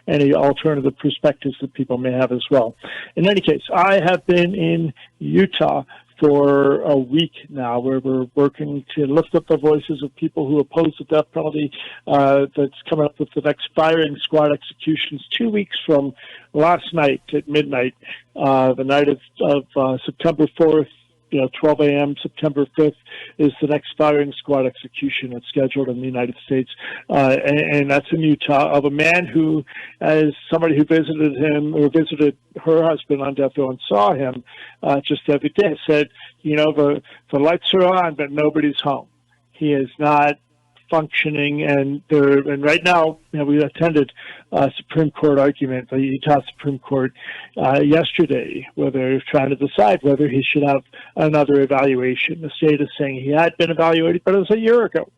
any alternative perspectives that people may have as well. In any case, I have been in Utah for a week now, where we're working to lift up the voices of people who oppose the death penalty. That's coming up with the next firing squad executions 2 weeks from last night at midnight, the night of September 4th. 12 a.m. September 5th is the next firing squad execution that's scheduled in the United States. And that's in Utah, of a man who, as somebody who visited him or visited her husband on death row and saw him just the other day, said, the lights are on, but nobody's home. He is not functioning, and right now, we attended a Supreme Court argument, the Utah Supreme Court, yesterday, where they're trying to decide whether he should have another evaluation. The state is saying he had been evaluated, but it was a year ago,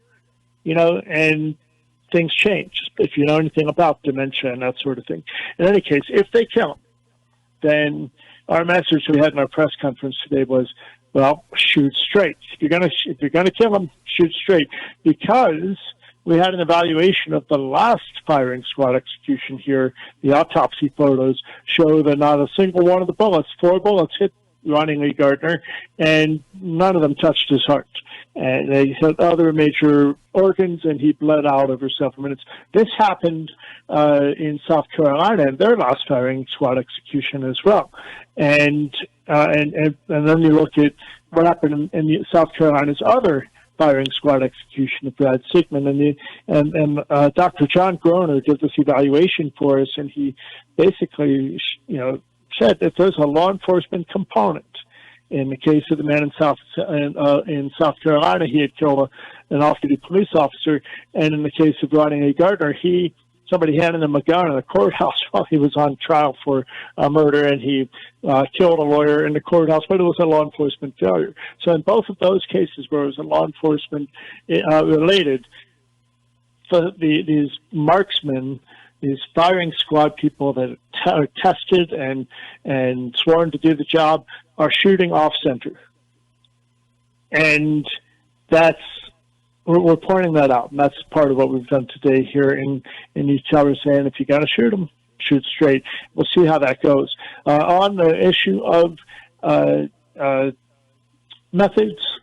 and things change if you know anything about dementia and that sort of thing. In any case, if they kill him, then our message we had in our press conference today was, well, shoot straight. If you're gonna kill him, shoot straight. Because we had an evaluation of the last firing squad execution here. The autopsy photos show that not a single one of the bullets, 4 bullets, hit Ronnie Lee Gardner, and none of them touched his heart. And they hit other major organs, and he bled out over several minutes. This happened in South Carolina in their last firing squad execution as well. And then you look at what happened in South Carolina's other firing squad execution of Brad Sigmund, and Dr. John Groner did this evaluation for us, and he basically said that there's a law enforcement component. In the case of the man in South Carolina, he had killed an off-duty police officer, and in the case of Ronnie A. Gardner, somebody handed him a gun in the courthouse while he was on trial for a murder, and he killed a lawyer in the courthouse, but it was a law enforcement failure. So in both of those cases where it was a law enforcement related, for these marksmen, these firing squad people that are tested and sworn to do the job, are shooting off center. And we're pointing that out, and that's part of what we've done today here in Utah. We're saying, if you're going to shoot them, shoot straight. We'll see how that goes. On the issue of methods,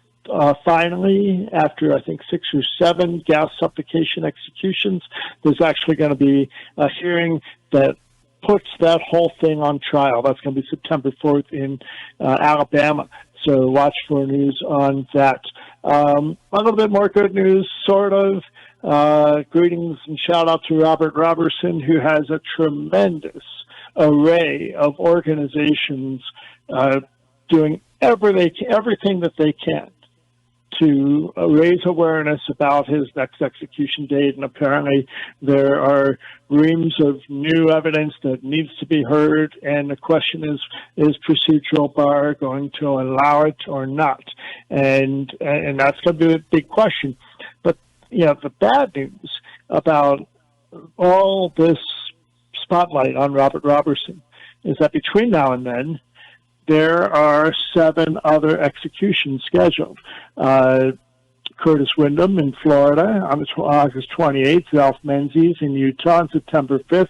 finally, after I think 6 or 7 gas suffocation executions, there's actually going to be a hearing that puts that whole thing on trial. That's going to be September 4th in Alabama. So watch for news on that. A little bit more good news, sort of. Greetings and shout out to Robert Robertson, who has a tremendous array of organizations doing everything that they can to raise awareness about his next execution date. And apparently there are reams of new evidence that needs to be heard. And the question is procedural bar going to allow it or not? And that's going to be a big question. But, the bad news about all this spotlight on Robert Robertson is that between now and then, there are 7 other executions scheduled. Curtis Wyndham in Florida on August 28th, Ralph Menzies in Utah on September 5th,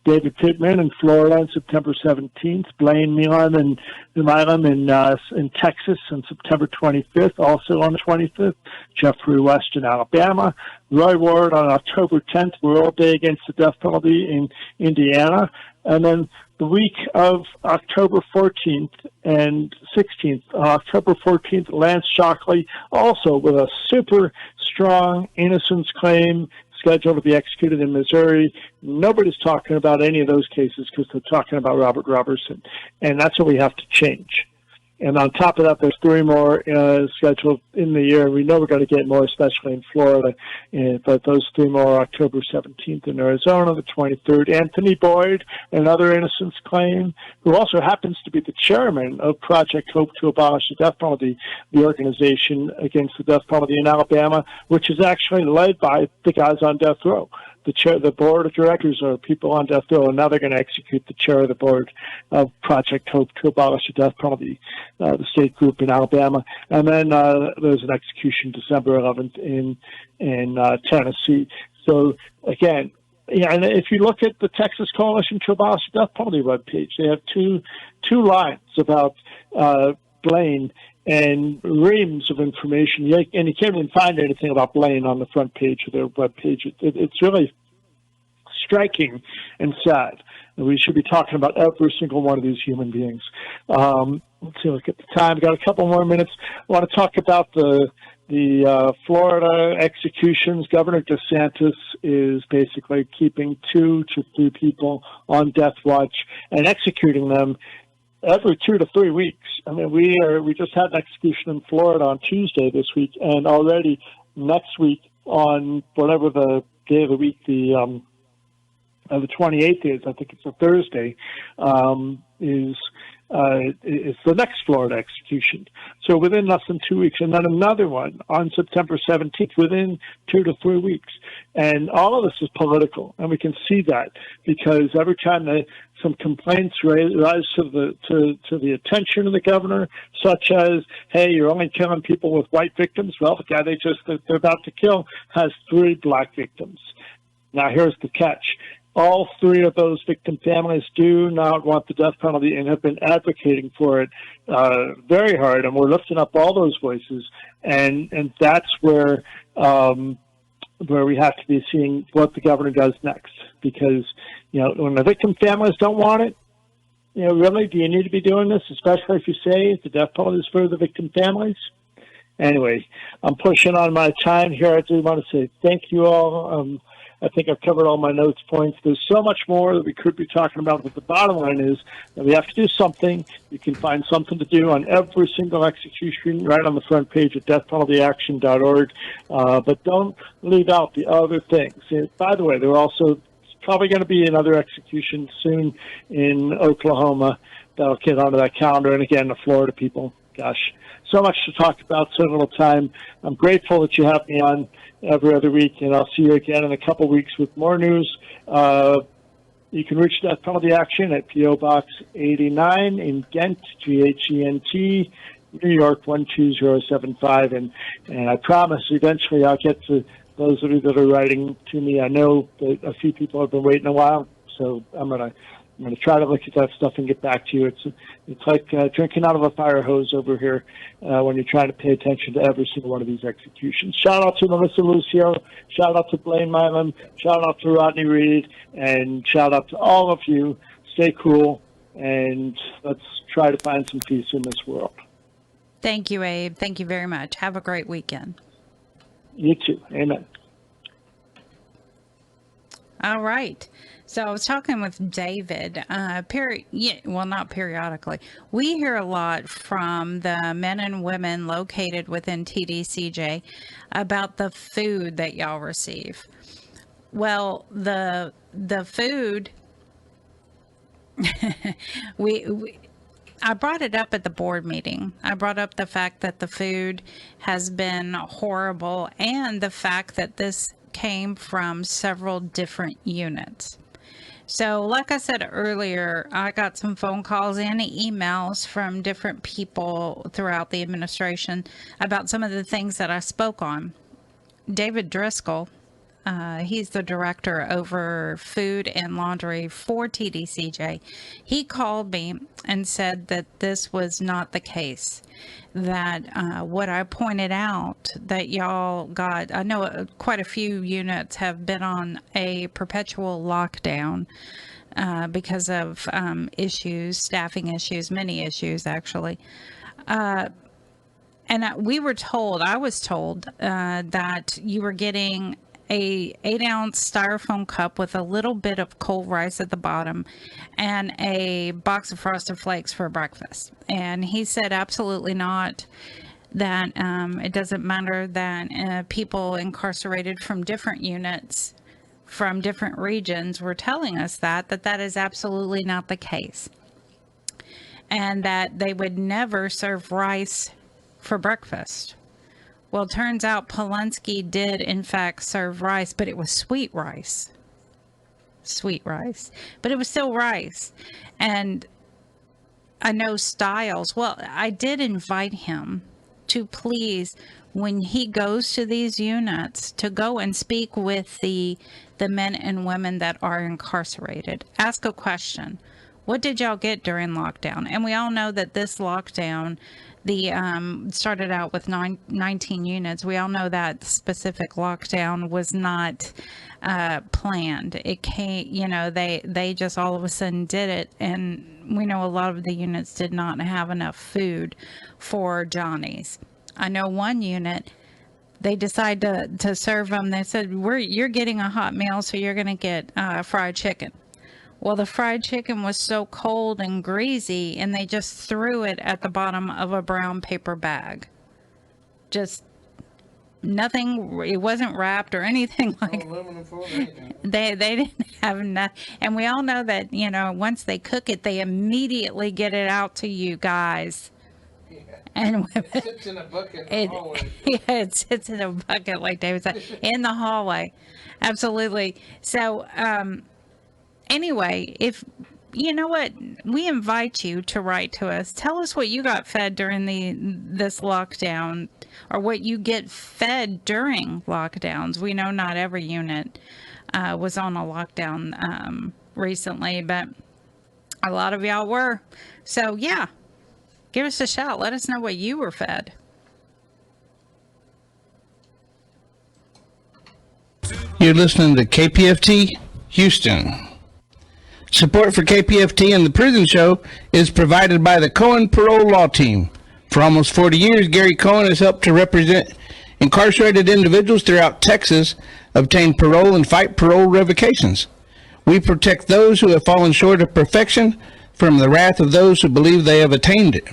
David Pittman in Florida on September 17th, Blaine Milam in Texas on September 25th, also on the 25th, Jeffrey West in Alabama, Roy Ward on October 10th, World Day Against the Death Penalty in Indiana, and then the week of October 14th and 16th, October 14th, Lance Shockley, also with a super strong innocence claim scheduled to be executed in Missouri. Nobody's talking about any of those cases because they're talking about Robert Robertson, and that's what we have to change. And on top of that, there's 3 more scheduled in the year. We know we're going to get more, especially in Florida. But those 3 more, October 17th in Arizona, the 23rd. Anthony Boyd, another innocence claim, who also happens to be the chairman of Project Hope to Abolish the Death Penalty, the organization against the death penalty in Alabama, which is actually led by the guys on death row. The board of directors are people on death row, and now they're going to execute the chair of the board of Project Hope to Abolish the Death Penalty, the state group in Alabama. And then there's an execution December 11th in Tennessee. So, again, and if you look at the Texas Coalition to Abolish the Death Penalty webpage, they have two lines about Blaine and reams of information, and you can't even find anything about Blaine on the front page of their webpage. It's really striking and sad. We should be talking about every single one of these human beings. Let's see, look at the time. We've got a couple more minutes. I want to talk about the Florida executions. Governor DeSantis is basically keeping 2 to 3 people on death watch and executing them every 2 to 3 weeks. I mean, we just had an execution in Florida on Tuesday this week, and already next week on whatever the day of the week the 28th is, I think it's a Thursday, is the next Florida execution. So within less than 2 weeks, and then another one on September 17th within 2 to 3 weeks. And all of this is political, and we can see that because every time some complaints rise to the attention of the governor, such as, hey, you're only killing people with white victims. Well, the guy they're about to kill has 3 black victims. Now, here's the catch. All 3 of those victim families do not want the death penalty and have been advocating for it very hard, and we're lifting up all those voices, and that's where we have to be seeing what the governor does next, because when the victim families don't want it, really, do you need to be doing this, especially if you say the death penalty is for the victim families? Anyway, I'm pushing on my time here. I do want to say thank you all. I think I've covered all my notes points. There's so much more that we could be talking about, but the bottom line is that we have to do something. You can find something to do on every single execution right on the front page at deathpenaltyaction.org, but don't leave out the other things. And by the way, there are also probably going to be another execution soon in Oklahoma that'll get onto that calendar, and again, the Florida people. Gosh, so much to talk about, so little time. I'm grateful that you have me on every other week, and I'll see you again in a couple weeks with more news. You can reach Death Penalty Action at P.O. Box 89 in Ghent, G-H-E-N-T, New York 12075, and I promise eventually I'll get to those of you that are writing to me. I know that a few people have been waiting a while, so I'm gonna try to look at that stuff and get back to you. It's like drinking out of a fire hose over here when you're trying to pay attention to every single one of these executions. Shout out to Melissa Lucio, shout out to Blaine Milam, shout out to Rodney Reed, and shout out to all of you. Stay cool, and let's try to find some peace in this world. Thank you, Abe. Thank you very much. Have a great weekend. You too. Amen. All right. So I was talking with David, not periodically. We hear a lot from the men and women located within TDCJ about the food that y'all receive. Well, the food, I brought it up at the board meeting. I brought up the fact that the food has been horrible and the fact that this came from several different units. So like I said earlier, I got some phone calls and emails from different people throughout the administration about some of the things that I spoke on. David Driscoll, he's the director over food and laundry for TDCJ. He called me and said that this was not the case. That what I pointed out that y'all got, I know quite a few units have been on a perpetual lockdown because of issues, staffing issues, many issues actually. And we were told, I was told that you were getting a 8-ounce styrofoam cup with a little bit of cold rice at the bottom and a box of Frosted Flakes for breakfast. And he said absolutely not, that it doesn't matter that people incarcerated from different units from different regions were telling us that is absolutely not the case, and that they would never serve rice for breakfast. Well, it turns out Polensky did, in fact, serve rice, but it was sweet rice. Sweet rice. But it was still rice. And I know Stiles, well, I did invite him to please, when he goes to these units, to go and speak with the men and women that are incarcerated. Ask a question. What did y'all get during lockdown? And we all know that this lockdown, started out with 19 units. We all know that specific lockdown was not planned. It came, they just all of a sudden did it. And we know a lot of the units did not have enough food for Johnny's. I know one unit, they decided to serve them. They said, you're getting a hot meal, so you're going to get fried chicken. Well, the fried chicken was so cold and greasy, and they just threw it at the bottom of a brown paper bag. Just nothing, it wasn't wrapped or anything like that. They didn't have enough. And we all know that, once they cook it, they immediately get it out to you guys. Yeah. And it sits in a bucket in the hallway. Yeah, it sits in a bucket, like David said, in the hallway. Absolutely. So, anyway, if you know what, we invite you to write to us. Tell us what you got fed during this lockdown, or what you get fed during lockdowns. We know not every unit was on a lockdown recently, but a lot of y'all were. So yeah, give us a shout. Let us know what you were fed. You're listening to KPFT Houston. Support for KPFT and the Prison Show is provided by the Cohen Parole Law Team. For almost 40 years, Gary Cohen has helped to represent incarcerated individuals throughout Texas obtain parole and fight parole revocations. We protect those who have fallen short of perfection from the wrath of those who believe they have attained it.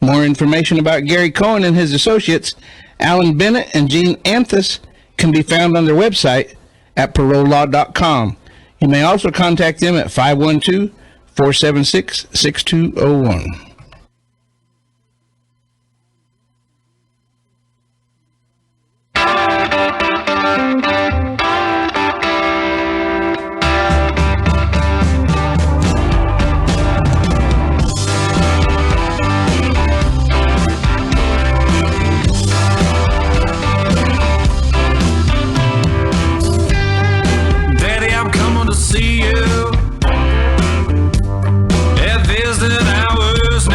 More information about Gary Cohen and his associates, Alan Bennett and Gene Anthus, can be found on their website at parolelaw.com. You may also contact them at 512-476-6201. See you at visiting hours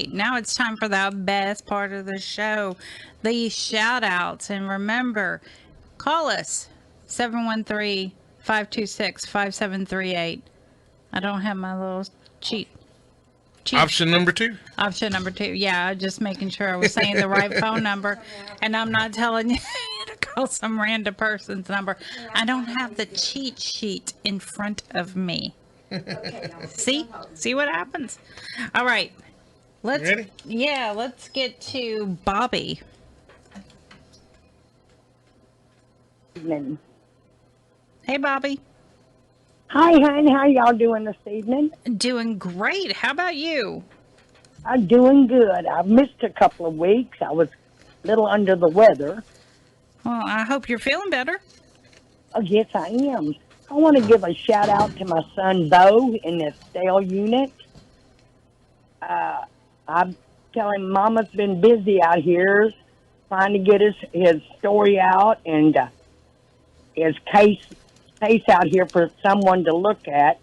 right, now it's time for the best part of the show, the shout outs. And remember, call us 713-526-5738. I don't have my little cheat. Option number 2. Option number 2. Yeah, just making sure I was saying the right phone number. And I'm not telling you to call some random person's number. I don't have the cheat sheet in front of me. See what happens. All right, Ready? Let's get to Bobby. Evening. Hey, Bobby. Hi, hon. How y'all doing this evening? Doing great. How about you? I'm doing good. I've missed a couple of weeks. I was a little under the weather. Well, I hope you're feeling better. Oh, yes, I am. I want to give a shout out to my son, Bo, in the Stale unit. I'm telling Mama's been busy out here trying to get his story out and his case out here for someone to look at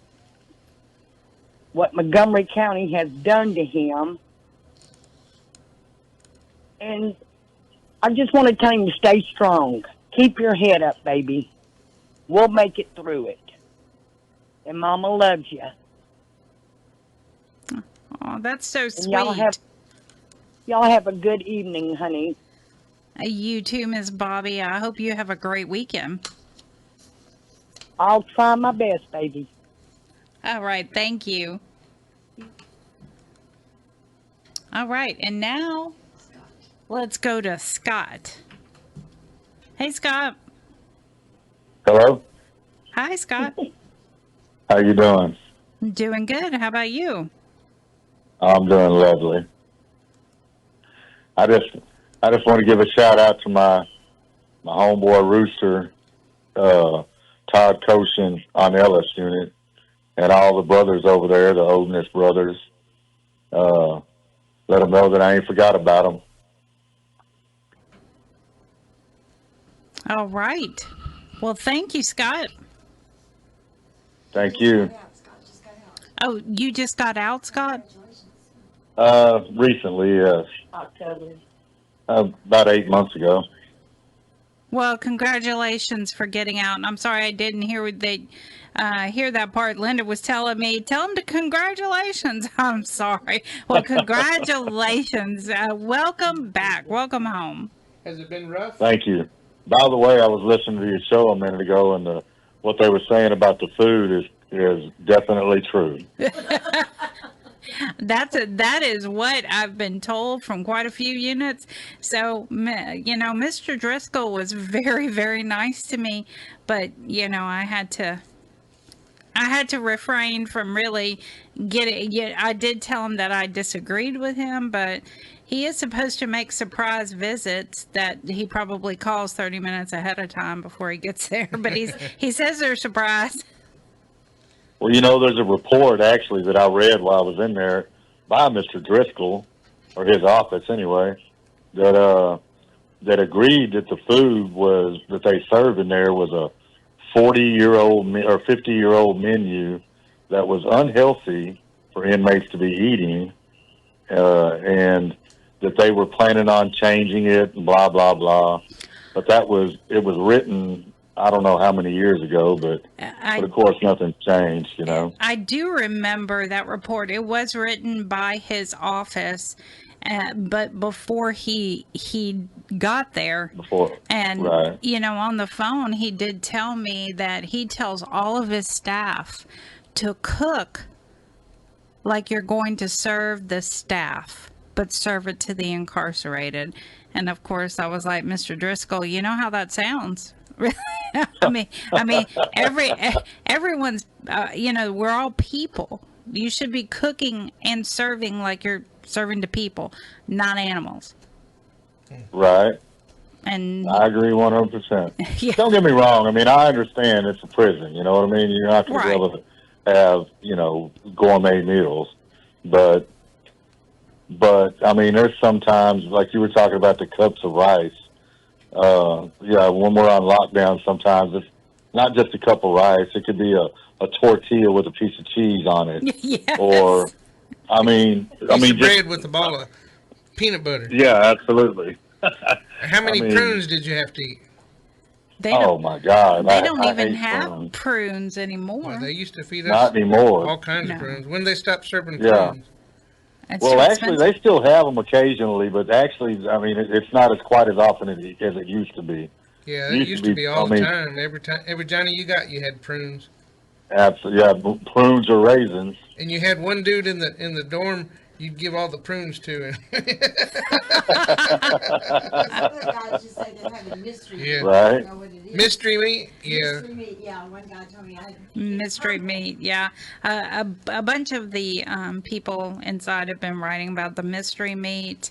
what Montgomery County has done to him. And I just want to tell him to stay strong. Keep your head up, baby. We'll make it through it. And Mama loves you. Oh, that's so sweet. And y'all have a good evening, honey. You too, Miss Bobby. I hope you have a great weekend. I'll try my best, baby. All right, thank you. All right, and now let's go to Scott. Hey, Scott. Hello? Hi, Scott. How you doing? Doing good. How about you? I'm doing lovely. I just want to give a shout out to my homeboy Rooster, Todd Koshin on the Ellis unit, and all the brothers over there, the Oldness brothers. Let them know that I ain't forgot about them. All right. Well, thank you, Scott. Thank you. Oh, you just got out, Scott? Recently, yes. October. About 8 months ago. Well, congratulations for getting out. And I'm sorry I didn't hear that part. Linda was telling me, tell him to congratulations. I'm sorry. Well, congratulations. Welcome back. Welcome home. Has it been rough? Thank you. By the way, I was listening to your show a minute ago, and what they were saying about the food is definitely true. That is what I've been told from quite a few units. So, Mr. Driscoll was very, very nice to me, but I had to refrain from really getting. I did tell him that I disagreed with him, but he is supposed to make surprise visits that he probably calls 30 minutes ahead of time before he gets there. But he says they're surprise. Well, there's a report, actually, that I read while I was in there by Mr. Driscoll, or his office anyway, that agreed that the food that they served in there was a 40-year-old or 50-year-old menu that was unhealthy for inmates to be eating, and that they were planning on changing it and blah, blah, blah. But it was written, I don't know how many years ago, but of course nothing's changed, I do remember that report. It was written by his office, but before he got there. Right. On the phone, he did tell me that he tells all of his staff to cook like you're going to serve the staff, but serve it to the incarcerated. And of course, I was like, Mr. Driscoll, you know how that sounds. I mean, everyone's, we're all people. You should be cooking and serving like you're serving to people, not animals. Right. And I agree 100%. Yeah. Don't get me wrong. I mean, I understand it's a prison. You know what I mean? You're not going to be able to have, gourmet meals. But I mean, there's sometimes, like you were talking about the cups of rice. When we're on lockdown, sometimes it's not just a cup of rice. It could be a tortilla with a piece of cheese on it. Yes. Or, I mean, bread with a ball of peanut butter. Yeah, absolutely. How many prunes did you have to eat? Oh my God! They don't I even hate have prunes anymore. Well, they used to feed us Not anymore. all kinds of prunes. When they stopped serving Yeah. prunes? Well, actually, they still have them occasionally, but actually, I mean, it's not as quite as often as it used to be. Yeah, it used to be all the time. Every Johnny you got, you had prunes. Absolutely, yeah, prunes or raisins. And you had one dude in the dorm you'd give all the prunes to. Yeah. Right. Mystery meat. Yeah. Mystery meat. Yeah. One guy told me Mystery meat, yeah. A bunch of the people inside have been writing about the mystery meat.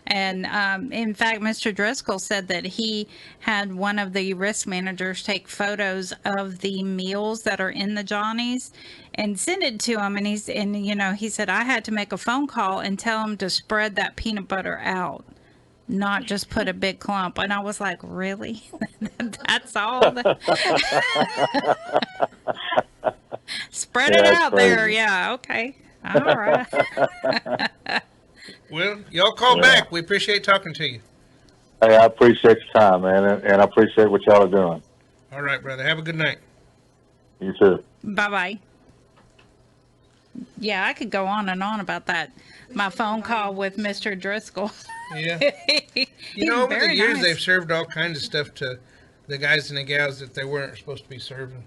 And in fact, Mr. Driscoll said that he had one of the risk managers take photos of the meals that are in the Johnnies and send it to him. And he said, I had to make a phone call and tell him to spread that peanut butter out, not just put a big clump. And I was like, really? That's all? Spread it out there. Yeah, okay. All right. Well, y'all call back. We appreciate talking to you. Hey, I appreciate your time, man, and I appreciate what y'all are doing. All right, brother. Have a good night. You too. Bye-bye. Yeah, I could go on and on about that. My phone call with Mr. Driscoll. Yeah. Over the years, they've served all kinds of stuff to the guys and the gals that they weren't supposed to be serving.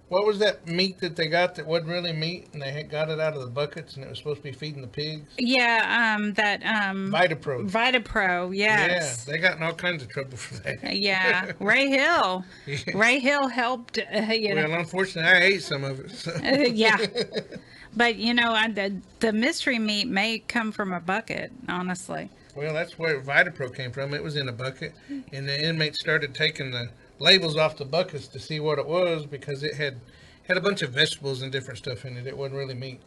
What was that meat that they got that wasn't really meat, and they had got it out of the buckets, and it was supposed to be feeding the pigs? Yeah, that Vitapro. Vitapro, yes. Yeah, they got in all kinds of trouble for that. Yeah, Ray Hill. Yeah. Ray Hill helped. Well, unfortunately, I ate some of it. So. Yeah, but the mystery meat may come from a bucket, honestly. Well, that's where Vitapro came from. It was in a bucket, and the inmates started taking the labels off the buckets to see what it was because it had a bunch of vegetables and different stuff in it. It wasn't really meat.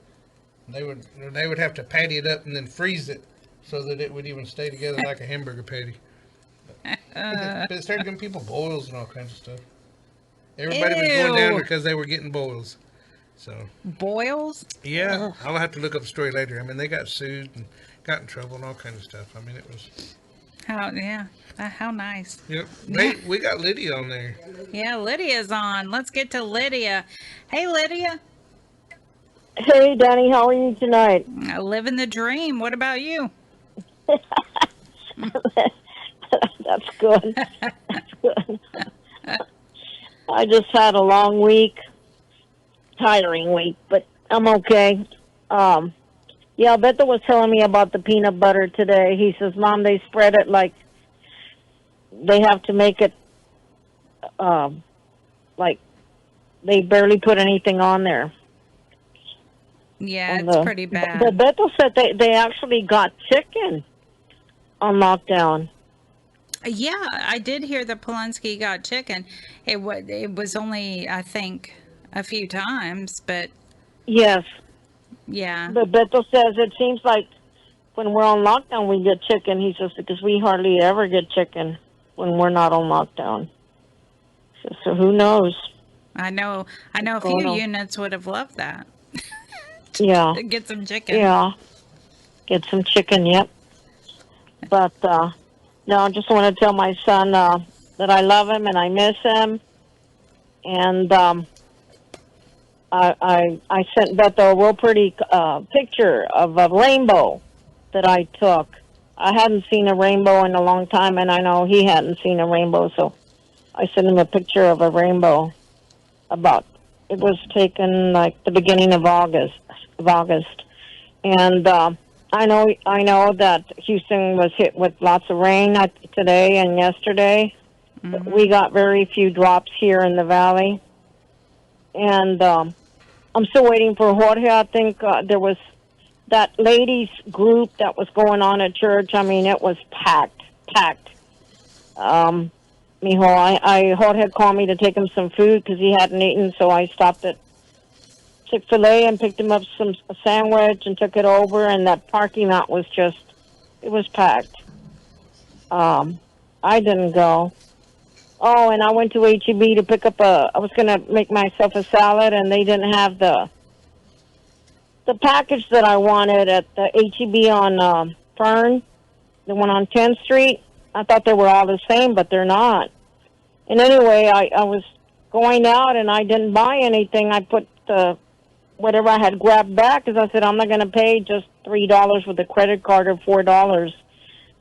They would have to patty it up and then freeze it so that it would even stay together like a hamburger patty. But it started giving people boils and all kinds of stuff. Everybody was going down because they were getting boils. So boils? Yeah, I'll have to look up the story later. I mean, they got sued and got in trouble and all kinds of stuff. I mean, it was. How nice. Yep. Hey, we got Lydia on there. Yeah, Lydia's on. Let's get to Lydia. Hey, Lydia. Hey, Danny. How are you tonight? Living the dream. What about you? That's good. That's good. I just had a long week, tiring week, but I'm okay. Yeah, Beto was telling me about the peanut butter today. He says, Mom, they spread it like they have to make it like they barely put anything on there. Yeah, it's pretty bad. But Beto said they actually got chicken on lockdown. Yeah, I did hear that Polensky got chicken. It was only, I think, a few times, but... Yes. Yeah. But Beto says it seems like when we're on lockdown we get chicken. He says because we hardly ever get chicken when we're not on lockdown. So who knows? I know a few units would have loved that. Yeah. Get some chicken. Yeah. Get some chicken, yep. But no, I just want to tell my son that I love him and I miss him. And I sent Beto a real pretty picture of a rainbow that I took. I hadn't seen a rainbow in a long time, and I know he hadn't seen a rainbow, so I sent him a picture of a rainbow. It was taken like the beginning of August, and I know that Houston was hit with lots of rain today and yesterday. Mm-hmm. We got very few drops here in the valley. And I'm still waiting for Jorge. I think there was that ladies group that was going on at church. I mean, it was packed. Jorge called me to take him some food because he hadn't eaten, so I stopped at Chick-fil-A and picked him up a sandwich and took it over, and that parking lot was it was packed. I didn't go. Oh, and I went to H-E-B to pick up I was going to make myself a salad, and they didn't have the the package that I wanted at the HEB on Fern, the one on 10th Street. I thought they were all the same, but they're not. And anyway, I was going out and I didn't buy anything. I put whatever I had grabbed back because I said I'm not going to pay just $3 with a credit card or $4.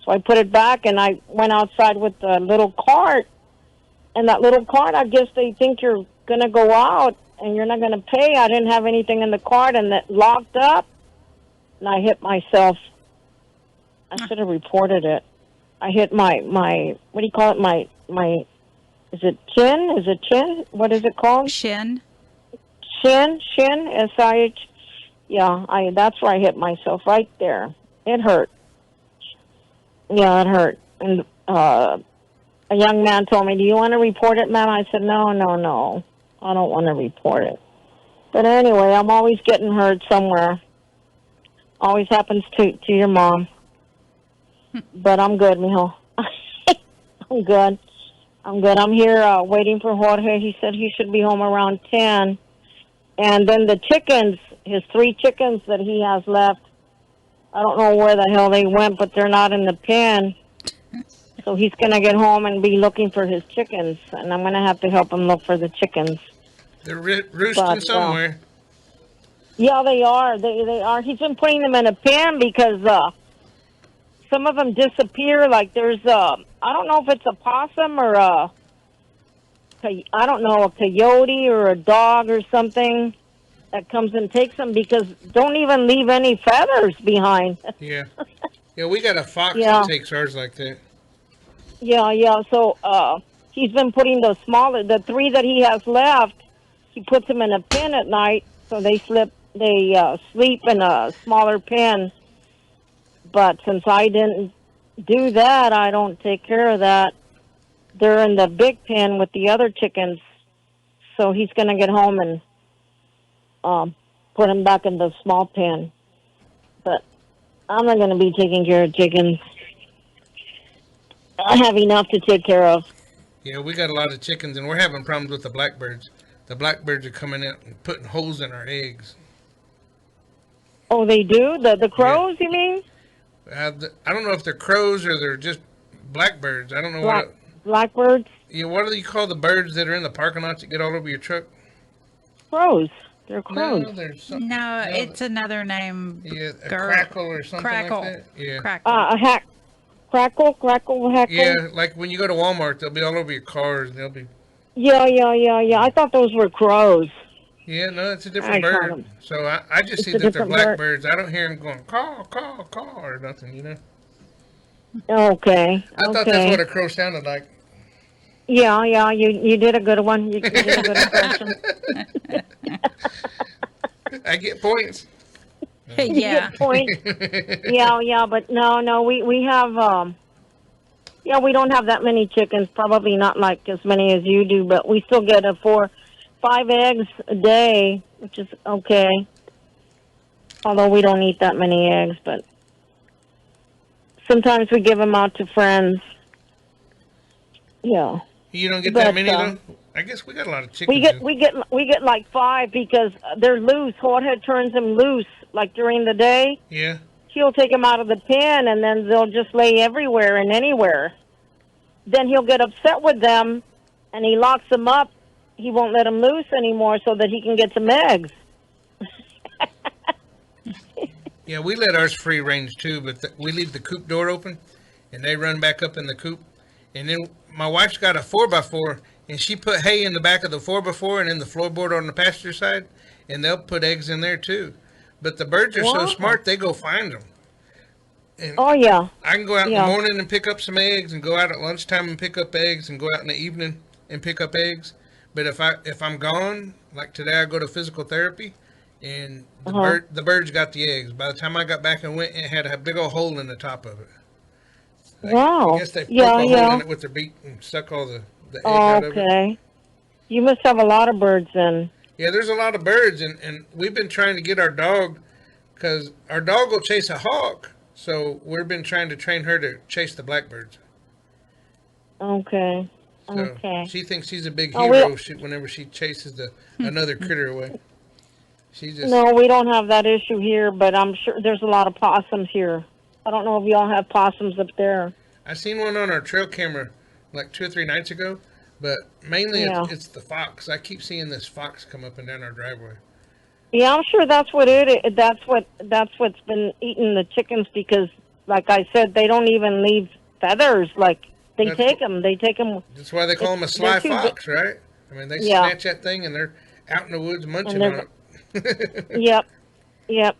So I put it back and I went outside with the little cart. And that little cart, I guess they think you're going to go out and you're not going to pay. I didn't have anything in the cart and it locked up. And I hit myself. I should have reported it. I hit my what do you call it? My is it chin? Is it chin? What is it called? Shin. Shin, SIH. Yeah, that's where I hit myself right there. It hurt. Yeah, it hurt. And a young man told me, "Do you want to report it, ma'am?" I said, "No. I don't want to report it." But anyway, I'm always getting hurt somewhere. Always happens to your mom. But I'm good, mijo. I'm good. I'm here waiting for Jorge. He said he should be home around 10. And then the chickens, his 3 chickens that he has left, I don't know where the hell they went, but they're not in the pen. So he's going to get home and be looking for his chickens. And I'm going to have to help him look for the chickens. They're roosting somewhere. Yeah, they are. They are. He's been putting them in a pen because some of them disappear. Like there's I don't know if it's a possum or a coyote or a dog or something that comes and takes them because don't even leave any feathers behind. Yeah, we got a fox that takes ours like that. Yeah. So he's been putting the 3 that he has left. He puts them in a pen at night, so they sleep in a smaller pen. But since I didn't do that, I don't take care of that. They're in the big pen with the other chickens. So he's going to get home and put them back in the small pen. But I'm not going to be taking care of chickens. I have enough to take care of. Yeah, we got a lot of chickens, and we're having problems with the blackbirds. The blackbirds are coming out and putting holes in our eggs. Oh, they do? The crows, you mean? I don't know if they're crows or they're just blackbirds. I don't know Blackbirds? Yeah, what do you call the birds that are in the parking lots that get all over your truck? Crows. They're crows. No, it's another name. Yeah, a crackle or something like that. Yeah. Crackle, hackle. Yeah, like when you go to Walmart, they'll be all over your cars. They'll be. Yeah. I thought those were crows. Yeah, no, it's a different bird. So I just see that they're blackbirds. I don't hear them going caw or nothing, you know. Okay. I thought that's what a crow sounded like. Yeah, you did a good one. You did a good impression. I get points. Yeah. You get points. Yeah, but no, we have we don't have that many chickens, probably not like as many as you do, but we still get 4-5 eggs a day, which is okay. Although we don't eat that many eggs, but sometimes we give them out to friends. Yeah. You don't get that many though? I guess we got a lot of chickens. We get like 5 because they're loose. Jorge turns them loose like during the day. Yeah. He'll take them out of the pen and then they'll just lay everywhere and anywhere. Then he'll get upset with them and he locks them up. He won't let them loose anymore so that he can get some eggs. Yeah, we let ours free range too, but we leave the coop door open and they run back up in the coop. And then my wife's got a 4x4 and she put hay in the back of the 4x4 and in the floorboard on the passenger side, and they'll put eggs in there too. But the birds are so smart, they go find them. And I can go out in the morning and pick up some eggs, and go out at lunchtime and pick up eggs, and go out in the evening and pick up eggs. But if I'm gone, like today, I go to physical therapy, and the birds got the eggs. By the time I got back and went, it had a big old hole in the top of it. I guess they poke a hole in it with their beak and suck all the egg out of it. Okay. You must have a lot of birds then. Yeah, there's a lot of birds, and we've been trying to get our dog, because our dog will chase a hawk, so we've been trying to train her to chase the blackbirds. Okay. So she thinks she's a big hero whenever she chases another critter away. She's just No, we don't have that issue here, but I'm sure there's a lot of possums here. I don't know if y'all have possums up there. I seen one on our trail camera like 2 or 3 nights ago, but mainly Yeah. it's the fox. I keep seeing this fox come up and down our driveway. Yeah, I'm sure that's what it is. That's what's been eating the chickens because, like I said, they don't even leave feathers. Like they take them. That's why they call them a sly fox, right? I mean, they Yeah. snatch that thing and they're out in the woods munching And on it. Yep. Yeah,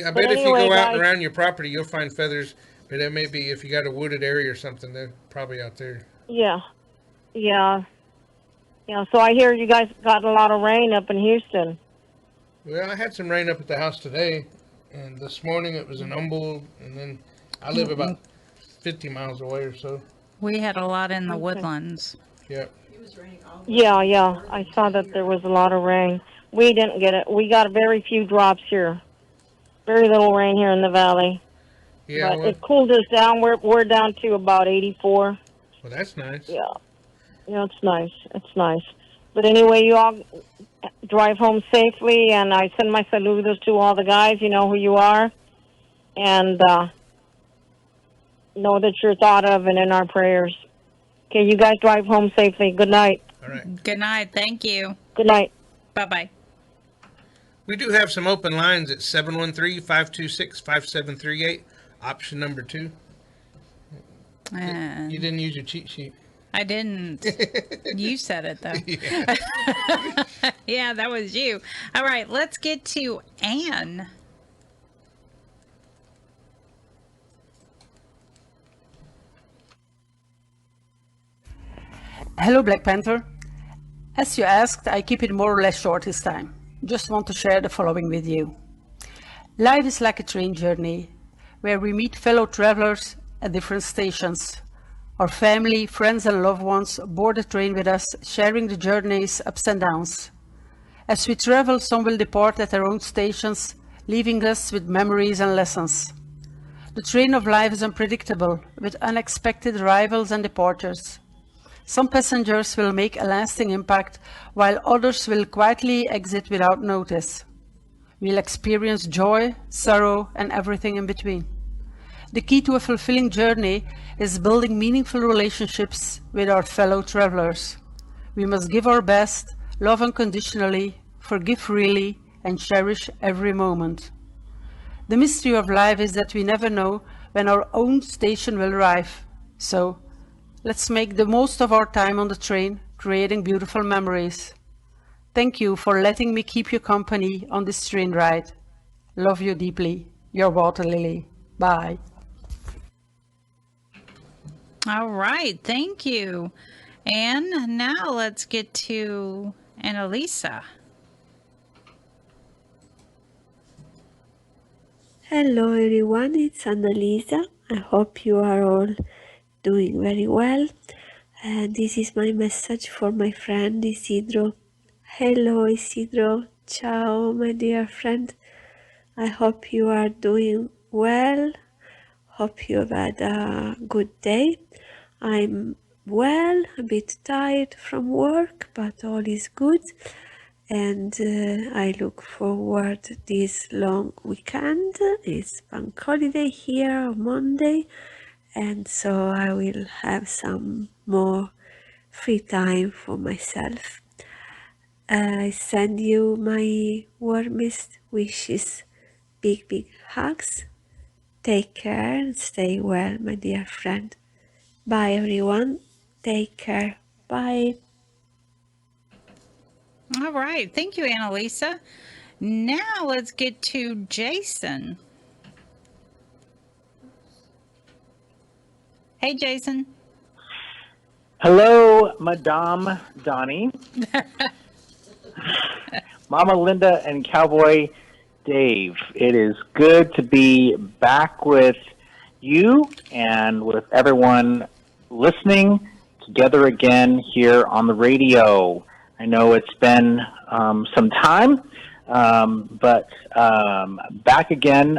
I But bet if you anyway, go out guys- and around your property, you'll find feathers. But that may be if you got a wooded area or something, they're probably out there. Yeah. So I hear you guys got a lot of rain up in Houston. Well, I had some rain up at the house today, and this morning it was an umble, and then I live about 50 miles away or so. We had a lot in the woodlands. Yeah. Yeah. I saw that there was a lot of rain. We didn't get it. We got very few drops here. Very little rain here in the valley. Yeah, But well, it cooled us down. We're down to about 84. well, that's nice. Yeah, it's nice. It's nice. But anyway, you all drive home safely, and I send my saludos to all the guys. You know who you are, and know that you're thought of and in our prayers. Okay, you guys drive home safely. Good night. All right. Good night. Thank you. Good night. Bye-bye. We do have some open lines at 713-526-5738, option number 2. And You didn't use your cheat sheet. I didn't. You said it, though. Yeah. Yeah, that was you. All right, let's get to Anne. Hello, Black Panther. As you asked, I keep it more or less short this time. Just want to share the following with you. Life is like a train journey, where we meet fellow travelers at different stations. Our family, friends and loved ones board the train with us, sharing the journey's ups and downs. As we travel, some will depart at their own stations, leaving us with memories and lessons. The train of life is unpredictable, with unexpected arrivals and departures. Some passengers will make a lasting impact, while others will quietly exit without notice. We'll experience joy, sorrow, and everything in between. The key to a fulfilling journey is building meaningful relationships with our fellow travelers. We must give our best, love unconditionally, forgive freely, and cherish every moment. The mystery of life is that we never know when our own station will arrive. So, let's make the most of our time on the train, creating beautiful memories. Thank you for letting me keep you company on this train ride. Love you deeply. Your water lily. Bye. All right, thank you. And now let's get to Annalisa. Hello everyone, it's Annalisa. I hope you are all doing very well. And this is my message for my friend Isidro. Hello Isidro, ciao my dear friend. I hope you are doing well. Hope you've had a good day. I'm well, a bit tired from work, but all is good. And I look forward to this long weekend. It's bank holiday here on Monday, and so I will have some more free time for myself. I send you my warmest wishes, big hugs. Take care and stay well, my dear friend. Bye everyone. Take care. Bye. All right, thank you, Annalisa. Now let's get to Jason. Hey, Jason. Hello, Madame Donnie, Mama Linda, and Cowboy Dave. It is good to be back with you and with everyone listening together again here on the radio. I know it's been some time, but back again,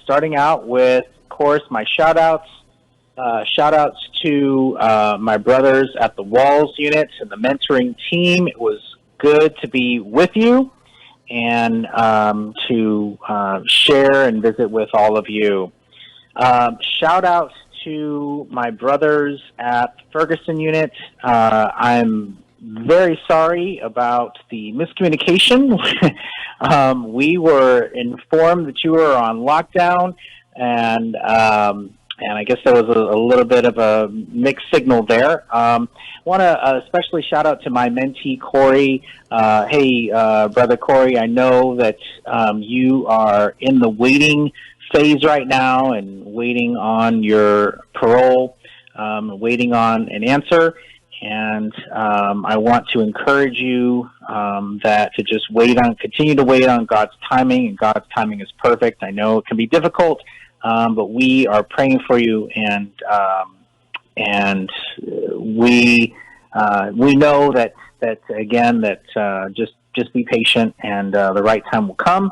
starting out with, of course, my shout-outs. Shout-outs to my brothers at the Walls unit and the mentoring team. It was good to be with you. and to share and visit with all of you. Shout out to my brothers at Ferguson unit. I'm very sorry about the miscommunication. We were informed that you were on lockdown, and I guess there was a little bit of a mixed signal there. Want to especially shout out to my mentee, Corey. Hey, Brother Corey, I know that you are in the waiting phase right now and waiting on your parole, waiting on an answer. And I want to encourage you that to just continue to wait on God's timing, and God's timing is perfect. I know it can be difficult, but we are praying for you, and we know that again just be patient, and the right time will come.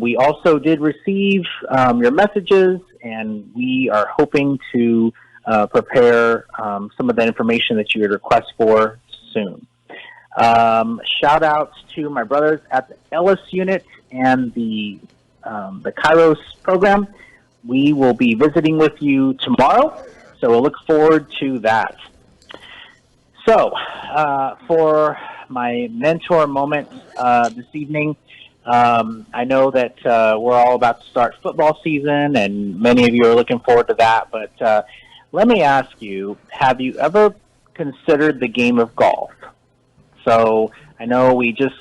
We also did receive your messages, and we are hoping to prepare some of the information that you would request for soon. Shout outs to my brothers at the Ellis unit and the Kairos program. We will be visiting with you tomorrow, so we'll look forward to that. So, for my mentor moment this evening, I know that we're all about to start football season, and many of you are looking forward to that, but let me ask you, have you ever considered the game of golf? So I know we just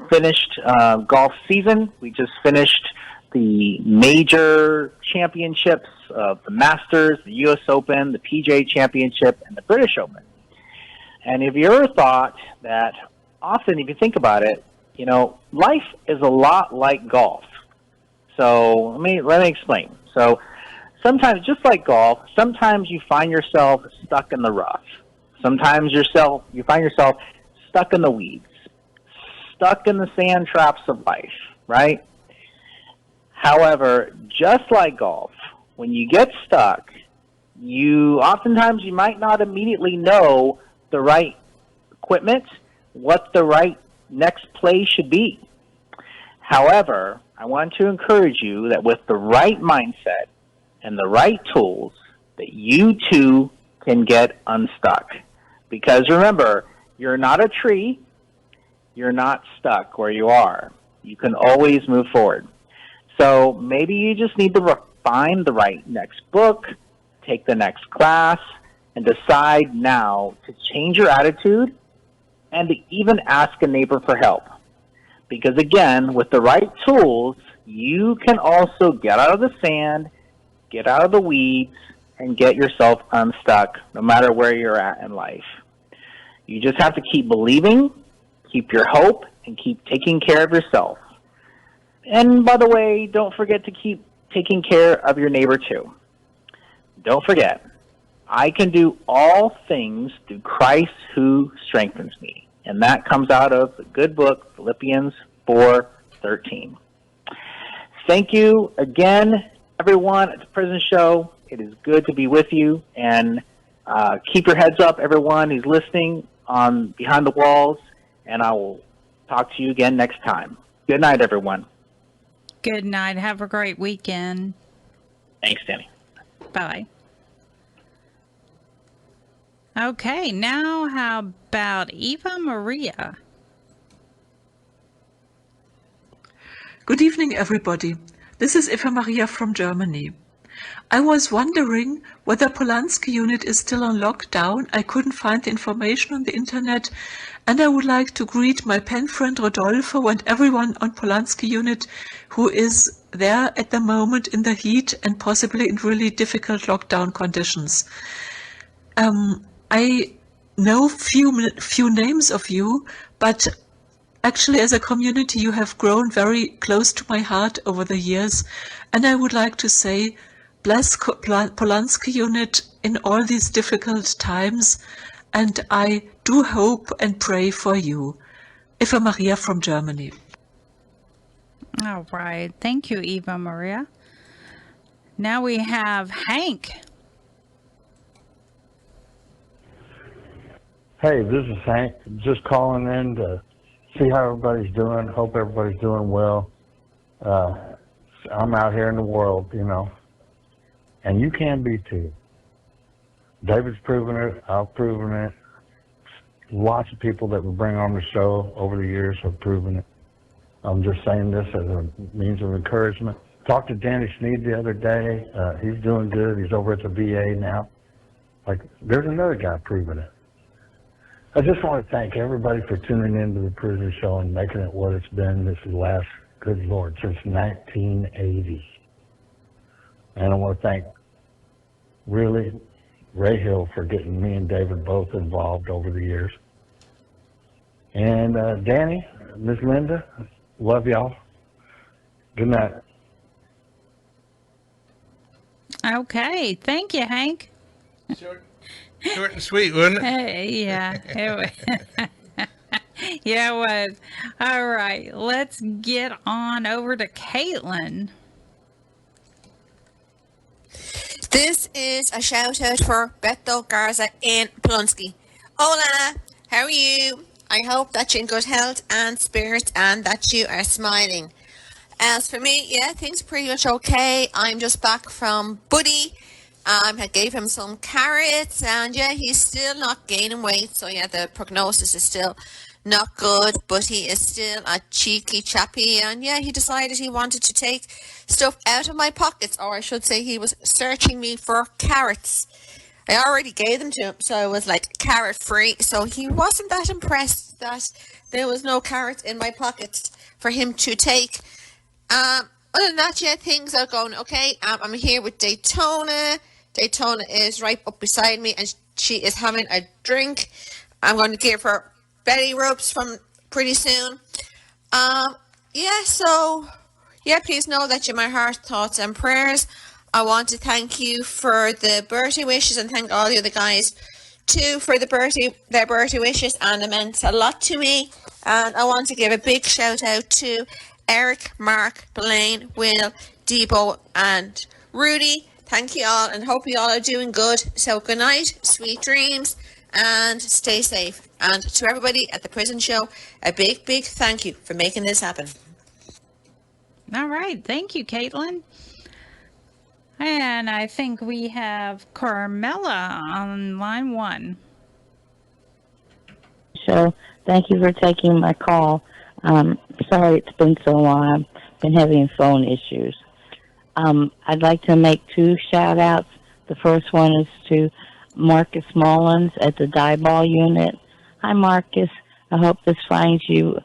finished golf season. We just finished the major championships of the Masters, the U.S. Open, the PGA Championship, and the British Open. And have you ever thought that often, if you think about it, you know, life is a lot like golf. So let me explain. So sometimes, just like golf, sometimes you find yourself stuck in the rough. Sometimes you find yourself stuck in the weeds, stuck in the sand traps of life, right? However, just like golf, when you get stuck, oftentimes you might not immediately know the right equipment, what the right next play should be. However, I want to encourage you that with the right mindset and the right tools, that you too can get unstuck. Because remember, you're not a tree, you're not stuck where you are. You can always move forward. So maybe you just need to find the right next book, take the next class, and decide now to change your attitude and to even ask a neighbor for help. Because again, with the right tools, you can also get out of the sand, get out of the weeds, and get yourself unstuck no matter where you're at in life. You just have to keep believing, keep your hope, and keep taking care of yourself. And by the way, don't forget to keep taking care of your neighbor too. Don't forget, I can do all things through Christ who strengthens me. And that comes out of the good book, Philippians 4:13. Thank you again, everyone at the Prison Show. It is good to be with you. And keep your heads up, everyone who's listening on Behind the Walls. And I will talk to you again next time. Good night, everyone. Good night. Have a great weekend. Thanks, Danny. Bye. Okay, now how about Eva Maria? Good evening, everybody. This is Eva Maria from Germany. I was wondering whether Polanski unit is still on lockdown. I couldn't find the information on the internet, and I would like to greet my pen friend Rodolfo and everyone on Polanski unit who is there at the moment in the heat and possibly in really difficult lockdown conditions. I know few names of you, but actually as a community you have grown very close to my heart over the years, and I would like to say bless Polanski unit in all these difficult times, and I do hope and pray for you. Eva Maria from Germany. All right. Thank you, Eva Maria. Now we have Hank. Hey, this is Hank. Just calling in to see how everybody's doing. Hope everybody's doing well. I'm out here in the world, you know, and you can be too. David's proven it. I've proven it. Lots of people that we bring on the show over the years have proven it. I'm just saying this as a means of encouragement. Talked to Danny Sneed the other day. He's doing good. He's over at the VA now. Like, there's another guy proving it. I just want to thank everybody for tuning into the prison show and making it what it's been this last, good Lord, since 1980. And I want to thank, really, Ray Hill for getting me and David both involved over the years. And Danny, Miss Linda, love y'all. Good night. Okay. Thank you, Hank. Short and sweet, wasn't it? Yeah. Yeah, it was. All right. Let's get on over to Caitlin. This is a shout out for Beto Garza in Polunsky. Hola, how are you? I hope that you're in good health and spirits and that you are smiling. As for me, yeah, things are pretty much okay. I'm just back from Buddy. I gave him some carrots and yeah, he's still not gaining weight. So yeah, the prognosis is still not good, but he is still a cheeky chappy. And yeah, he decided he wanted to take stuff out of my pockets, or I should say he was searching me for carrots. I already gave them to him, so I was like carrot free. So he wasn't that impressed that there was no carrots in my pockets for him to take. Other than that, yeah, things are going okay. I'm here with Daytona. Daytona is right up beside me, and she is having a drink. I'm going to give her belly rubs from pretty soon. Yeah, please know that you're my heart, thoughts, and prayers. I want to thank you for the birthday wishes and thank all the other guys too for their birthday wishes, and it meant a lot to me. And I want to give a big shout out to Eric, Mark, Blaine, Will, Debo, and Rudy. Thank you all, and hope you all are doing good. So good night, sweet dreams, and stay safe. And to everybody at the prison show, a big, big thank you for making this happen. All right. Thank you, Caitlin. And I think we have Carmela on line 1. So thank you for taking my call. Sorry it's been so long. I've been having phone issues. I'd like to make 2 shout outs. The first one is to Marcus Mullins at the Dieball unit. Hi, Marcus. I hope this finds you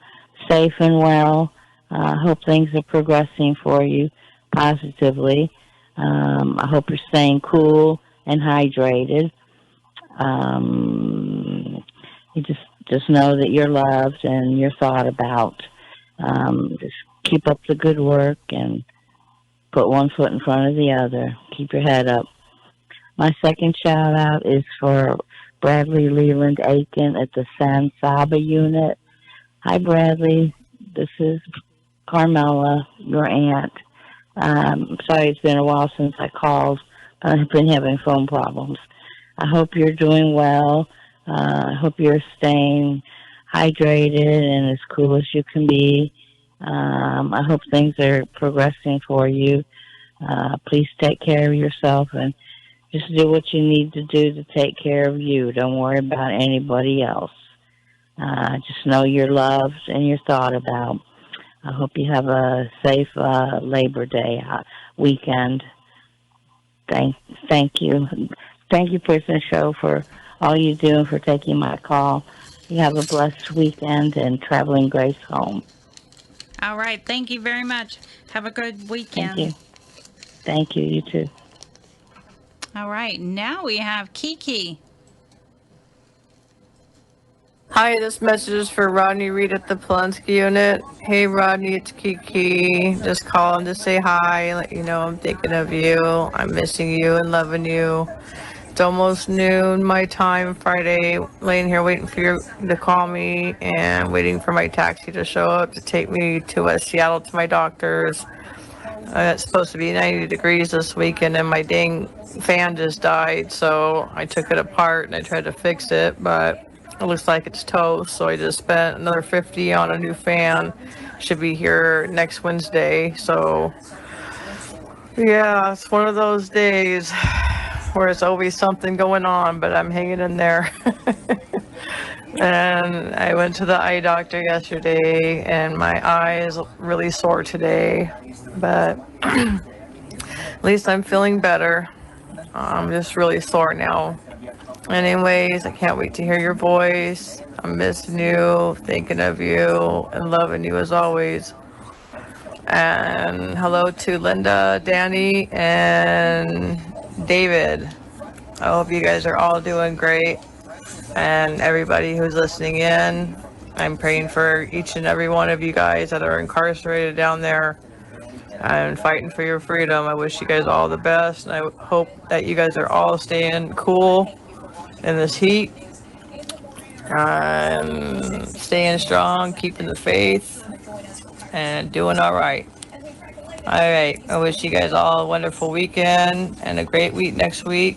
safe and well. I hope things are progressing for you positively. I hope you're staying cool and hydrated. You just know that you're loved and you're thought about. Just keep up the good work and put one foot in front of the other. Keep your head up. My second shout out is for Bradley Leland Aiken at the San Saba unit. Hi, Bradley. This is Carmela, your aunt. Sorry it's been a while since I called. I've been having phone problems. I hope you're doing well. I hope you're staying hydrated and as cool as you can be. I hope things are progressing for you. Please take care of yourself and just do what you need to do to take care of you. Don't worry about anybody else. Just know you're loved and you're thought about. I hope you have a safe Labor Day weekend. Thank you. Thank you, Prison Show, for all you do and for taking my call. You have a blessed weekend and traveling grace home. All right. Thank you very much. Have a good weekend. Thank you. Thank you. You too. All right. Now we have Kiki. Hi, this message is for Rodney Reed at the Polunsky unit. Hey, Rodney, it's Kiki. Just calling to say hi and let you know I'm thinking of you. I'm missing you and loving you. It's almost noon my time Friday, laying here waiting for you to call me and waiting for my taxi to show up to take me to Seattle to my doctor's. It's supposed to be 90 degrees this weekend and my dang fan just died, so I took it apart and I tried to fix it, but It looks like it's toast, so I just spent another 50 on a new fan. Should be here next Wednesday. So yeah, it's one of those days where it's always something going on, but I'm hanging in there. And I went to the eye doctor yesterday, and my eye is really sore today, but at least I'm feeling better. I'm just really sore now. Anyways, I can't wait to hear your voice. I'm missing you, thinking of you, and loving you as always. And hello to Linda, Danny, and David. I hope you guys are all doing great. And everybody who's listening in, I'm praying for each and every one of you guys that are incarcerated down there and fighting for your freedom. I wish you guys all the best, and I hope that you guys are all staying cool in this heat and staying strong, keeping the faith, and doing all right. All right. I wish you guys all a wonderful weekend and a great week next week.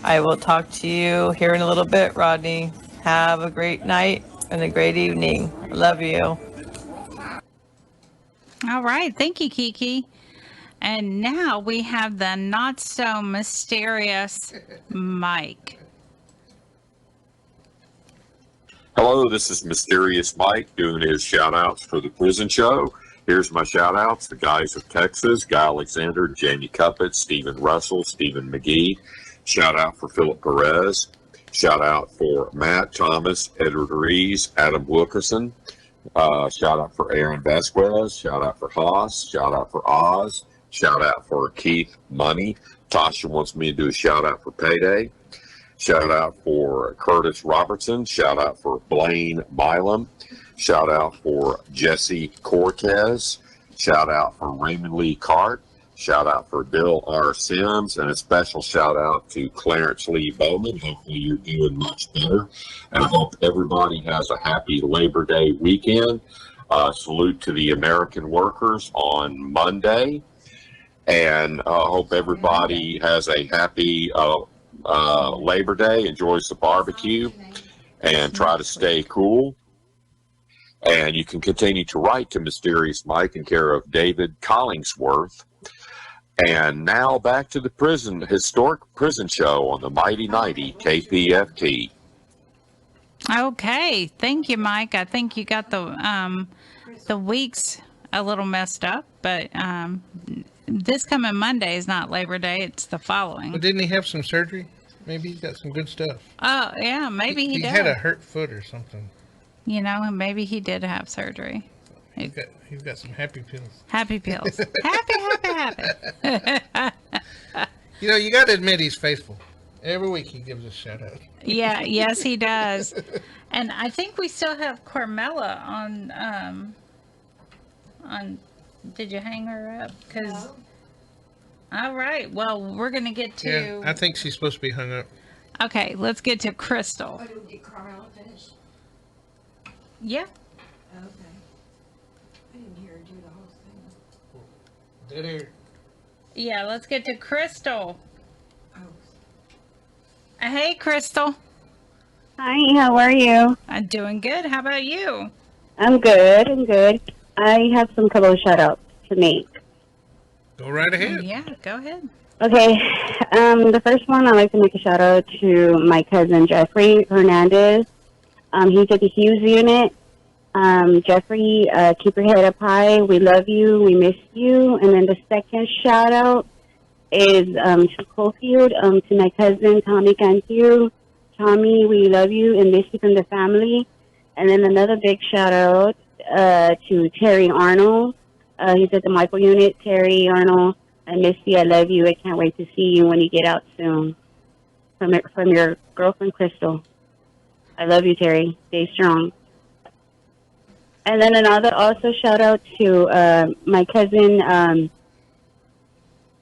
I will talk to you here in a little bit, Rodney. Have a great night and a great evening. Love you. All right. Thank you, Kiki. And now we have the not so mysterious Mike. Hello, this is Mysterious Mike doing his shout outs for the prison show. Here's my shout outs: the guys of Texas, Guy Alexander, Jamie Cuppett, Stephen Russell, Stephen McGee. Shout out for Philip Perez. Shout out for Matt Thomas, Edward Rees, Adam Wilkerson. Shout out for Aaron Vasquez. Shout out for Haas. Shout out for Oz. Shout out for Keith Money. Tasha wants me to do a shout out for Payday. Shout out for Curtis Robertson. Shout out for Blaine Milam. Shout out for Jesse Cortez. Shout out for Raymond Lee Cart. Shout out for Bill R. Sims. And a special shout out to Clarence Lee Bowman. Hopefully you're doing much better. And I hope everybody has a happy Labor Day weekend. Salute to the American workers on Monday. And hope everybody has a happy Labor Day, enjoys the barbecue, and try to stay cool. And you can continue to write to Mysterious Mike in care of David Collingsworth. And now back to the historic prison show on the Mighty 90 KPFT. Okay, thank you, Mike. I think you got the weeks a little messed up, but this coming Monday is not Labor Day; it's the following. Well, didn't he have some surgery? Maybe he's got some good stuff. Oh yeah, maybe he did. He had a hurt foot or something. You know, maybe he did have surgery. He's got some happy pills. Happy pills. happy. You know, you got to admit he's faithful. Every week he gives us a shout out. Yeah, yes he does. And I think we still have Carmela on. Did you hang her up? Because. All right. Well, we're gonna get to. Yeah, I think she's supposed to be hung up. Okay, let's get to Crystal. Oh, did Carmela finish? Yeah. Okay. I didn't hear her do the whole thing. Dead air. Yeah, let's get to Crystal. Hey, Crystal. Hi, how are you? I'm doing good. How about you? I'm good. I have some couple of shout outs to make. Go right ahead. Yeah, go ahead. Okay, the first one, I'd like to make a shout out to my cousin Jeffrey Hernandez. He's at the Hughes unit. Jeffrey, keep your head up high. We love you. We miss you. And then the second shout out is to Cofield, to my cousin Tommy Cantu. Tommy, we love you and miss you from the family. And then another big shout out to Terry Arnold. He's at the Michael unit. Terry Arnold, I miss you. I love you. I can't wait to see you when you get out soon. From your girlfriend, Crystal. I love you, Terry. Stay strong. And then another also shout out to my cousin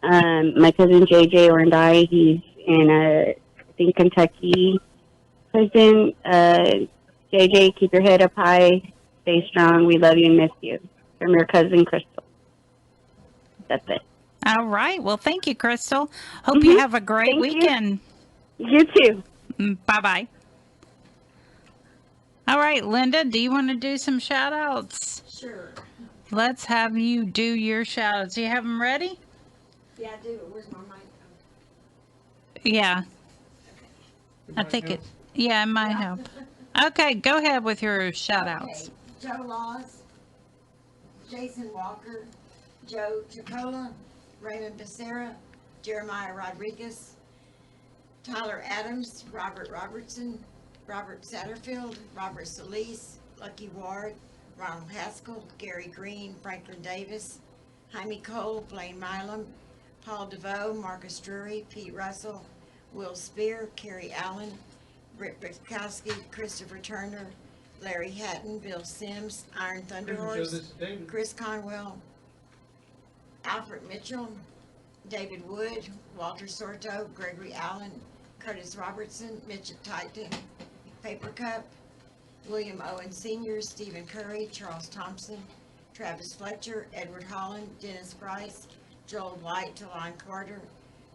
JJ Orndai. He's in I think Kentucky prison. JJ, keep your head up high. Stay strong. We love you and miss you. From your cousin Crystal. That's it. All right. Well, thank you, Crystal. Hope you have a great weekend. You too. Bye-bye. All right, Linda, do you want to do some shout outs? Sure. Let's have you do your shout outs. Do you have them ready? Yeah, I do. Where's my mic? Yeah. I think it, yeah, it might help. Okay, go ahead with your shout outs. Okay. Joe Laws, Jason Walker, Joe Chicola, Raymond Becerra, Jeremiah Rodriguez, Tyler Adams, Robert Robertson, Robert Satterfield, Robert Solis, Lucky Ward, Ronald Haskell, Gary Green, Franklin Davis, Jaime Cole, Blaine Milam, Paul DeVoe, Marcus Drury, Pete Russell, Will Spear, Kerry Allen, Britt Bukowski, Christopher Turner, Larry Hatton, Bill Sims, Iron Thunderhorse, Chris Conwell, Alfred Mitchell, David Wood, Walter Sorto, Gregory Allen, Curtis Robertson, Mitch Tighton, Paper Cup, William Owen Sr., Stephen Curry, Charles Thompson, Travis Fletcher, Edward Holland, Dennis Price, Joel White, Talon Carter,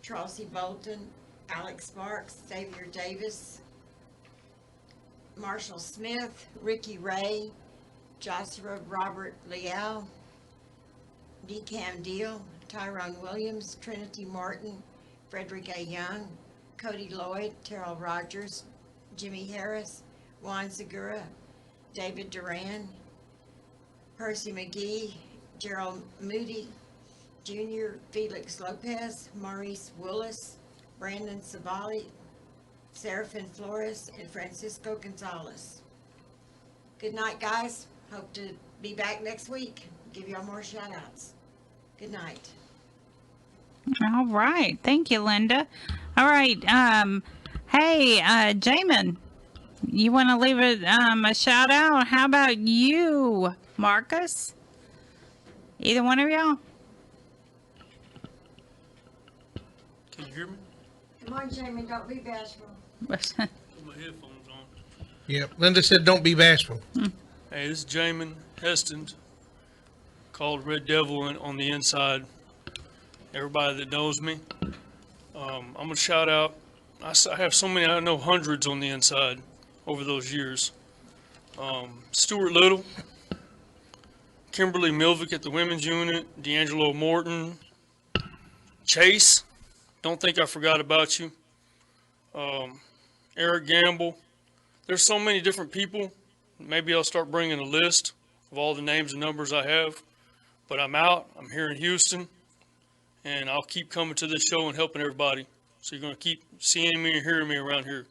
Charles C. Bolton, Alex Sparks, Xavier Davis, Marshall Smith, Ricky Ray, Joshua Robert Leal, Decam Deal, Tyrone Williams, Trinity Martin, Frederick A. Young, Cody Lloyd, Terrell Rogers, Jimmy Harris, Juan Segura, David Duran, Percy McGee, Gerald Moody Jr., Felix Lopez, Maurice Willis, Brandon Sabali, Serafin Flores, and Francisco Gonzalez. Good night, guys. Hope to be back next week. Give y'all more shout outs. Good night. All right. Thank you, Linda. All right. Hey, Jamin, you want to leave a shout out? How about you, Marcus? Either one of y'all? Can you hear me? Come on, Jamie, don't be bashful. Put my headphones on. Yep. Linda said, "Don't be bashful." Hey, this is Jamin Heston, called Red Devil on the inside. Everybody that knows me, I'm gonna shout out. I have so many. I know hundreds on the inside over those years. Stuart Little, Kimberly Milvick at the women's unit, D'Angelo Morton, Chase. Don't think I forgot about you. Eric Gamble. There's so many different people. Maybe I'll start bringing a list of all the names and numbers I have. But I'm out. I'm here in Houston. And I'll keep coming to this show and helping everybody. So you're going to keep seeing me and hearing me around here.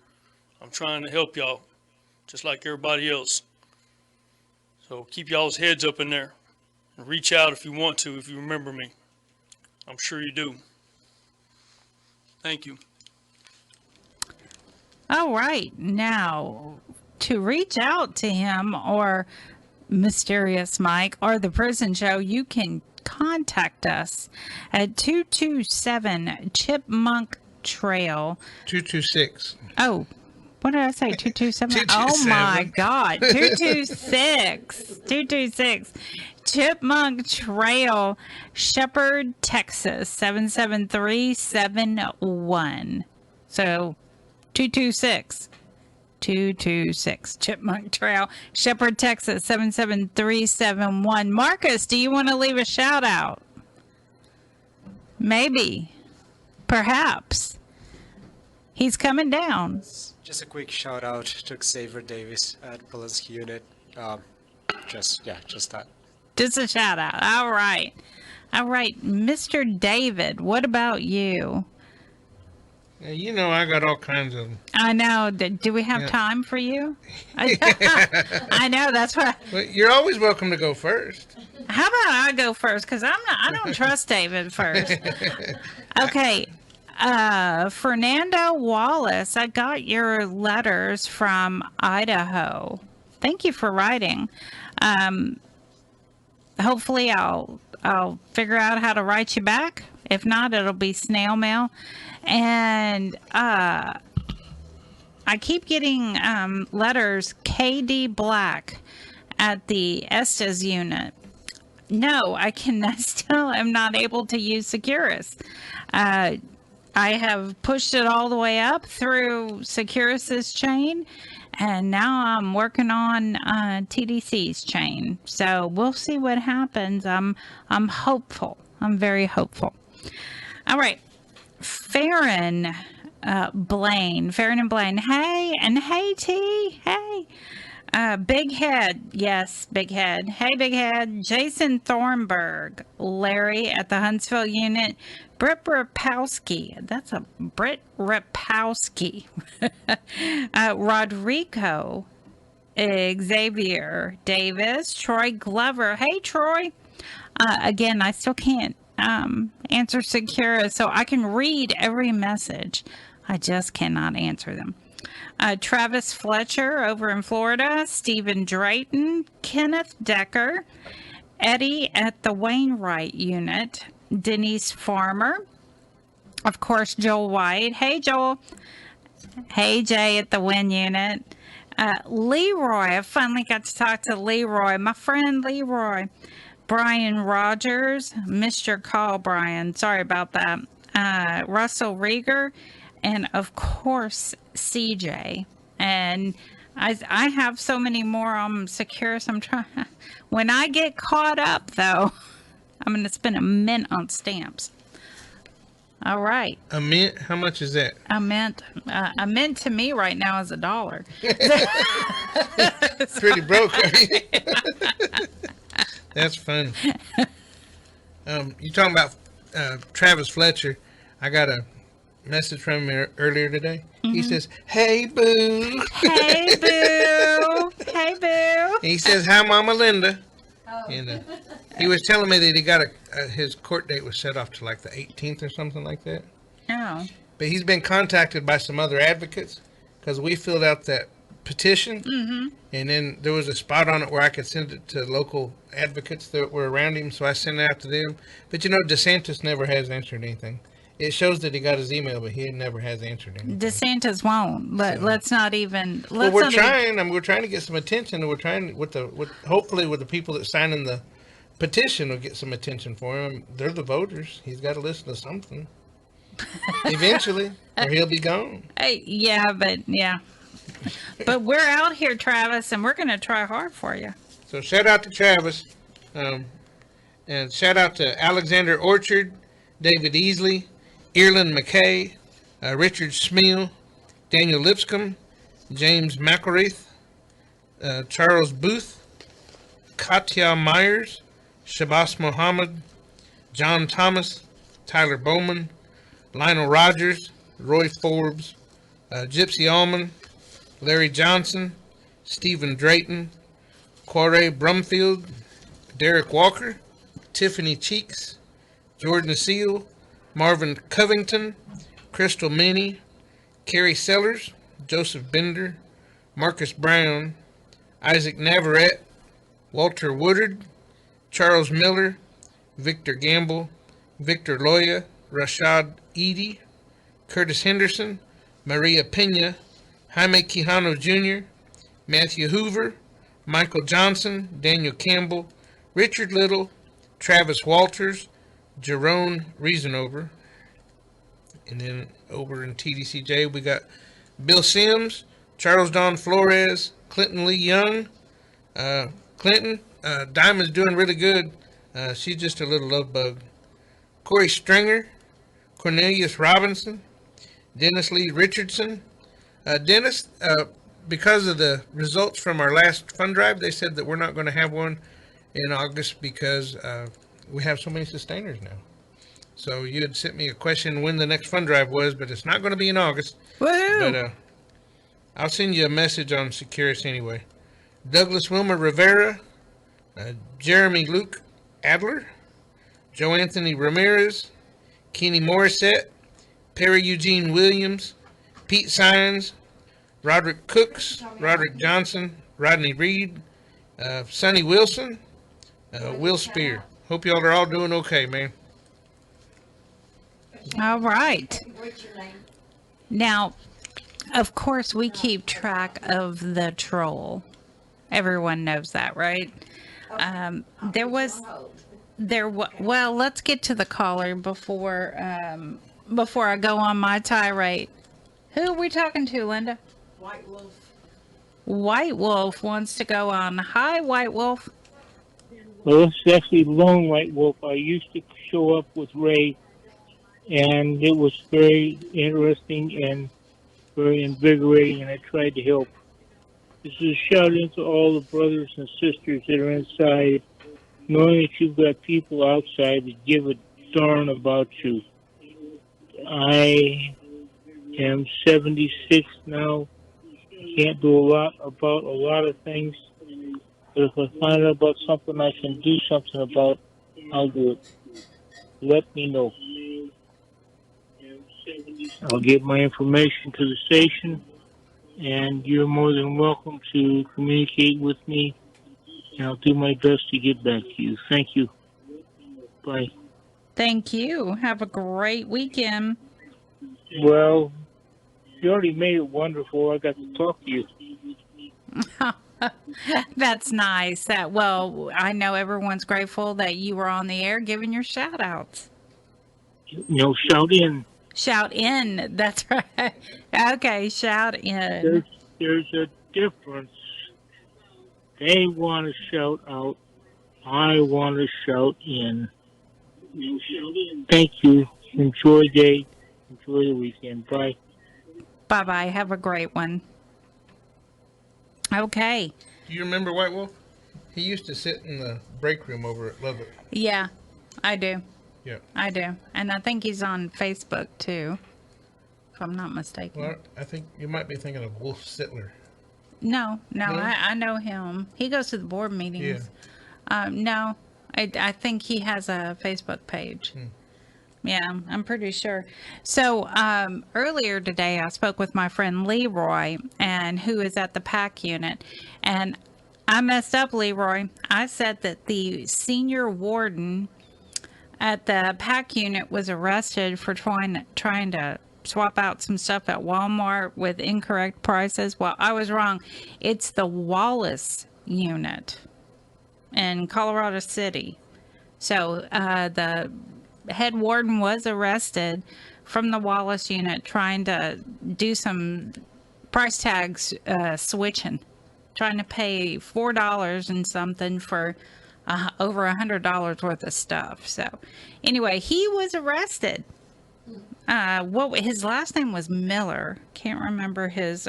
I'm trying to help y'all, just like everybody else. So keep y'all's heads up in there. And reach out if you want to, if you remember me. I'm sure you do. Thank you. All right. Now, to reach out to him or Mysterious Mike or the Prison Show, you can contact us at 227 Chipmunk Trail. 226. Oh, what did I say? 227? Oh my God. 226. 226. Chipmunk Trail, Shepherd, Texas, 77371. So 226. 226 Chipmunk Trail, Shepherd, Texas, 77371. Marcus, do you want to leave a shout out? Maybe. Perhaps. He's coming down. Just a quick shout out to Xavier Davis at Polanski Unit. Just that. Just a shout out. All right. All right. Mr. David, what about you? Yeah, you know I got all kinds of them. I know. Do we have time for you? I know. That's why. But you're always welcome to go first. How about I go first? Because I don't trust David first. Okay. Fernando Wallace, I got your letters from Idaho. Thank you for writing. Hopefully I'll figure out how to write you back. If not, it'll be snail mail. And I keep getting letters KD Black at the Estes unit. No, I still am not able to use Securus. I have pushed it all the way up through Securus's chain, And now I'm working on TDC's chain. So we'll see what happens. I'm hopeful. I'm very hopeful. All right. Farron Blaine. Farron and Blaine. Hey. And hey, T. Hey. Big Head. Yes, Big Head. Hey, Big Head. Jason Thornburg. Larry at the Huntsville unit. Britt Rapowski. That's a Britt Rapowski. Rodrigo. Xavier Davis. Troy Glover. Hey, Troy. Again, I still can't answer Secura, so I can read every message. I just cannot answer them. Travis Fletcher over in Florida, Stephen Drayton, Kenneth Decker, Eddie at the Wainwright unit, Denise Farmer, of course, Joel White. Hey, Joel. Hey, Jay at the Win unit. Leroy, I finally got to talk to Leroy, my friend Leroy. Brian Rogers, missed your call, Brian. Sorry about that. Russell Rieger, and of course, CJ. And I have so many more on Securus. I'm trying. When I get caught up, though, I'm going to spend a mint on stamps. All right. A mint? How much is that? A mint to me right now is $1. Pretty broke, are you? That's funny. You talking about Travis Fletcher? I got a message from him earlier today. He says, "Hey boo." Hey boo. Hey boo. He says, "Hi, Mama Linda." And he was telling me that he got his court date was set off to like the 18th or something like that. Oh. But he's been contacted by some other advocates because we filled out that petition. Mm-hmm. And then there was a spot on it where I could send it to local advocates that were around him, so I sent it out to them. But you know, DeSantis never has answered anything. It shows that he got his email, but he never has answered anything. DeSantis won't. Let's not even. Well, we're trying. We're trying to get some attention, and we're trying hopefully with the people that signing the petition will get some attention for him. They're the voters. He's got to listen to something eventually, or he'll be gone. Hey, yeah, but we're out here, Travis, and we're going to try hard for you. So shout out to Travis, and shout out to Alexander Orchard, David Easley, Ireland McKay, Richard Smeal, Daniel Lipscomb, James McElraith, Charles Booth, Katya Myers, Shabazz Mohammed, John Thomas, Tyler Bowman, Lionel Rogers, Roy Forbes, Gypsy Allman, Larry Johnson, Stephen Drayton, Quarry Brumfield, Derek Walker, Tiffany Cheeks, Jordan Seal, Marvin Covington, Crystal Minnie, Carrie Sellers, Joseph Bender, Marcus Brown, Isaac Navarrete, Walter Woodard, Charles Miller, Victor Gamble, Victor Loya, Rashad Edie, Curtis Henderson, Maria Pena, Jaime Quijano Jr., Matthew Hoover, Michael Johnson, Daniel Campbell, Richard Little, Travis Walters, Jerome Reasonover. And then over in TDCJ, we got Bill Sims, Charles Don Flores, Clinton Lee Young. Clinton, Diamond's doing really good. She's just a little love bug. Corey Stringer, Cornelius Robinson, Dennis Lee Richardson. Dennis, because of the results from our last fund drive, they said that we're not going to have one in August because we have so many sustainers now. So you had sent me a question when the next fund drive was, but it's not going to be in August. Woo! But I'll send you a message on Securus anyway. Douglas Wilmer Rivera, Jeremy Luke Adler, Joe Anthony Ramirez, Kenny Morissette, Perry Eugene Williams, Pete Sines, Roderick Cooks, Roderick Johnson, Rodney Reed, Sonny Wilson, Will Spear. Hope y'all are all doing okay, man. All right. Now, of course, we keep track of the troll. Everyone knows that, right? Well, let's get to the caller before I go on my tirade. Who are we talking to, Linda? White Wolf. White Wolf wants to go on. Hi, White Wolf. Well, this is actually Lone White Wolf. I used to show up with Ray, and it was very interesting and very invigorating, and I tried to help. This is a shout out to all the brothers and sisters that are inside, knowing that you've got people outside that give a darn about you. I am 76 now. I can't do a lot about a lot of things, but if I find out about something I can do something about, I'll do it. Let me know. I'll give my information to the station, and you're more than welcome to communicate with me, and I'll do my best to get back to you. Thank you. Bye. Thank you. Have a great weekend. Well, you already made it wonderful. I got to talk to you. That's nice. Well, I know everyone's grateful that you were on the air giving your shout outs. Shout in. Shout in. That's right. Okay, shout in. There's a difference. They want to shout out. I want to shout in. Thank you. Enjoy the day. Enjoy the weekend. Bye. Bye-bye. Have a great one. Okay. Do you remember White Wolf? He used to sit in the break room over at Lubbock. Yeah, I do. Yeah. I do. And I think he's on Facebook, too, if I'm not mistaken. Well, I think you might be thinking of Wolf Sittler. No, No? I know him. He goes to the board meetings. No, I think he has a Facebook page. Yeah, I'm pretty sure. So earlier today, I spoke with my friend Leroy, and who is at the PAC unit, and I messed up, Leroy. I said that the senior warden at the PAC unit was arrested for trying to swap out some stuff at Walmart with incorrect prices. Well, I was wrong. It's the Wallace unit in Colorado City. So the head warden was arrested from the Wallace unit trying to do some price tags switching, trying to pay $4 and something for over $100 worth of stuff. So anyway, he was arrested. His last name was Miller. Can't remember his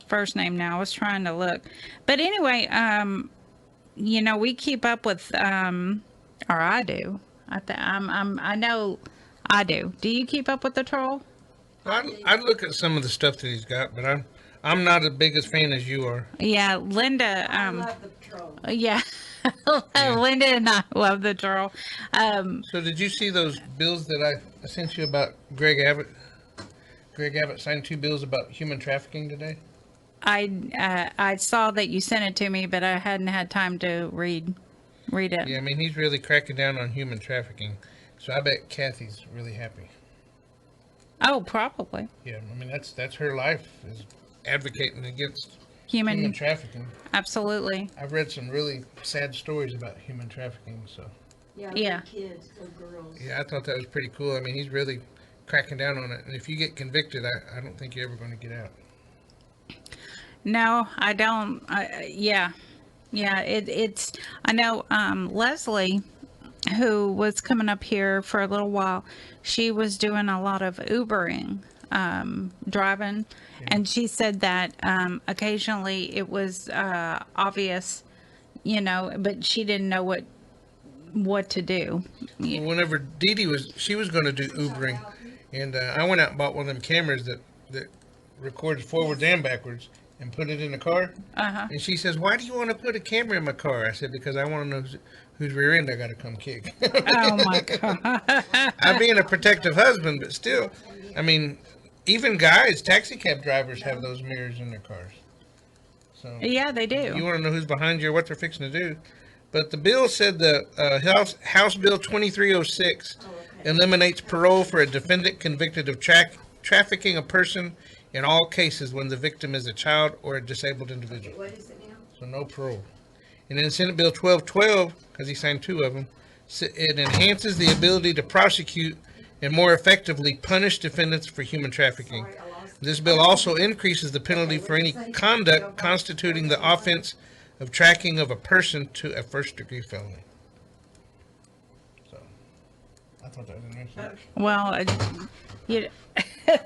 first name now. I was trying to look. But anyway, we keep up with, or I do. I know I do. Do you keep up with the troll? I'd look at some of the stuff that he's got, but I'm not as big a fan as you are. Yeah, Linda. I love the troll. Yeah. Linda and I love the troll. So did you see those bills that I sent you about Greg Abbott? Greg Abbott signed 2 bills about human trafficking today. I saw that you sent it to me, but I hadn't had time to read it. Yeah, I mean, he's really cracking down on human trafficking. So I bet Kathy's really happy. Oh, probably. Yeah, I mean, that's her life, is advocating against Human trafficking. Absolutely. I've read some really sad stories about human trafficking, so. Yeah. Kids or girls. Yeah, I thought that was pretty cool. I mean, he's really cracking down on it. And if you get convicted, I don't think you're ever going to get out. No, I don't. Yeah. It's. I know Leslie, who was coming up here for a little while. She was doing a lot of Ubering, driving, and she said that occasionally it was obvious, but she didn't know what to do. Well, whenever Dee Dee she was going to do Ubering, and I went out and bought one of them cameras that records forwards and backwards and put it in the car. And she says, "Why do you want to put a camera in my car?" I said, "Because I want to know whose rear end I got to come kick." Oh my God. I'm being a protective husband, but still, I mean, even guys, taxi cab drivers have those mirrors in their cars. So yeah, they do. You want to know who's behind you or what they're fixing to do. But the bill said the House Bill 2306 eliminates parole for a defendant convicted of trafficking a person in all cases when the victim is a child or a disabled individual. What is it now? So no parole. And then Senate Bill 1212, because he signed 2 of them, it enhances the ability to prosecute and more effectively punish defendants for human trafficking. This bill also increases the penalty for any conduct constituting the offense of tracking of a person to a first-degree felony. So, I thought that was interesting. Well,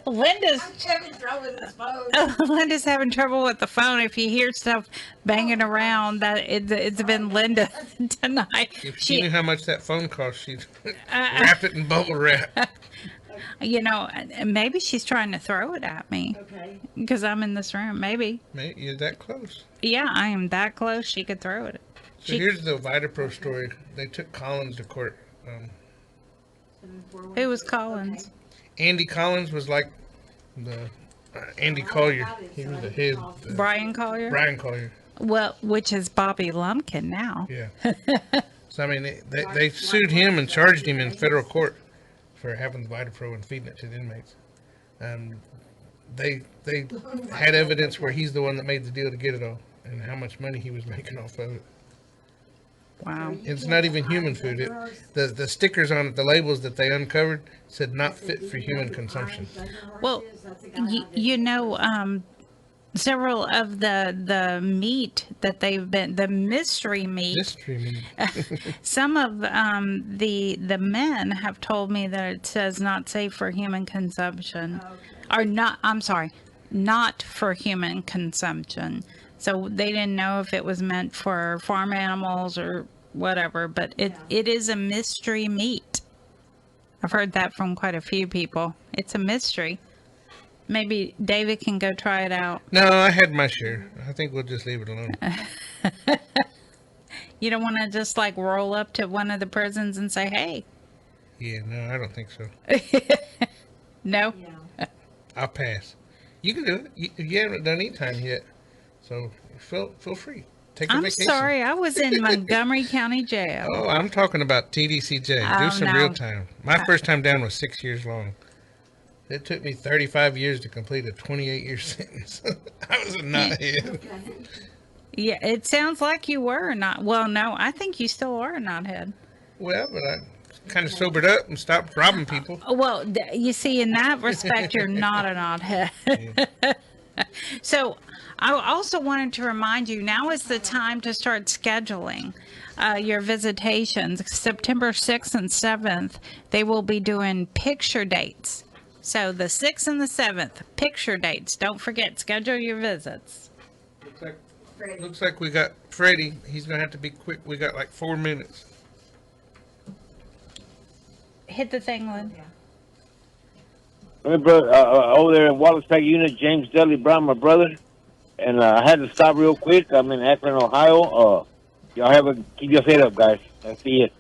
Linda's having trouble with his phone. Linda's having trouble with the phone. If you hear stuff banging around, that it's been Linda tonight. If she knew how much that phone cost, she'd wrap it in bubble wrap. You know, maybe she's trying to throw it at me. Okay. Because I'm in this room. Maybe. Mate, you're that close. Yeah, I am that close. She could throw it. So here's the VitaPro story. They took Collins to court. Who was Collins? Andy Collins was like the Andy Collier. He was the head. Brian Collier? Brian Collier. Well, which is Bobby Lumpkin now. Yeah. So, I mean, they sued him and charged him in federal court for having the VitaPro and feeding it to the inmates. They had evidence where he's the one that made the deal to get it all and how much money he was making off of it. Wow. It's not even human food. The stickers on it, the labels that they uncovered, said not fit for human consumption. Well, you know, several of the meat that they've been, the mystery meat, some of the men have told me that it says not safe for human consumption. Or not, I'm sorry, not for human consumption. So they didn't know if it was meant for farm animals or whatever, but it is a mystery meat. I've heard that from quite a few people. It's a mystery. Maybe David can go try it out. No, I had my share. I think we'll just leave it alone. You don't want to just like roll up to one of the prisons and say, hey. Yeah, no, I don't think so. No? I'll pass. You can do it. You haven't done any time yet. So feel free. Take a I'm vacation. sorry, I was in Montgomery County Jail. Oh, I'm talking about TDCJ. Do some real time. My first time down was 6 years long. It took me 35 years to complete a 28-year sentence. I was a knothead. Yeah, it sounds like you were not. Well, no, I think you still are a knothead. Well, but I kind of sobered up and stopped robbing people. Well, you see, in that respect, you're not a knothead. So I also wanted to remind you, now is the time to start scheduling your visitations. September 6th and 7th, they will be doing picture dates. So the 6th and the 7th, picture dates. Don't forget, schedule your visits. Looks like we got Freddie. He's going to have to be quick. We got like 4 minutes. Hit the thing, Lynn. Hey, brother, over there in Wallace Pack Unit, James Dudley Brown, my brother. And I had to stop real quick. I'm in Akron, Ohio. Y'all keep your head up, guys. That's it.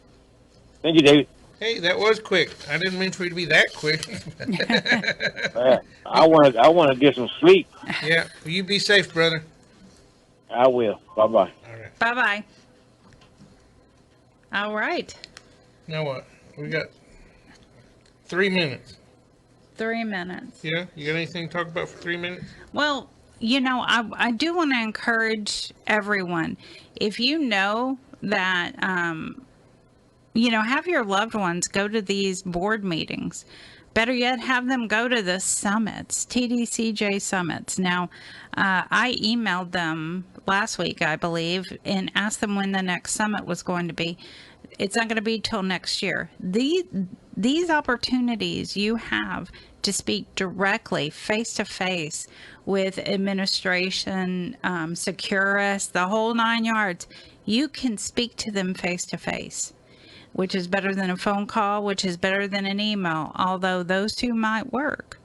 Thank you, David. Hey, that was quick. I didn't mean for you to be that quick. I want to get some sleep. Yeah, well, you be safe, brother. I will. Bye-bye. Bye-bye. All right. Now what? We got 3 minutes. 3 minutes. Yeah? You got anything to talk about for 3 minutes? Well, you know, I do want to encourage everyone. If you know that, you know, have your loved ones go to these board meetings. Better yet, have them go to the summits, TDCJ summits. Now, I emailed them last week, I believe, and asked them when the next summit was going to be. It's not going to be till next year. These opportunities you have to speak directly, face-to-face with administration, Securus, the whole 9 yards. You can speak to them face-to-face, which is better than a phone call, which is better than an email. Although those two might work,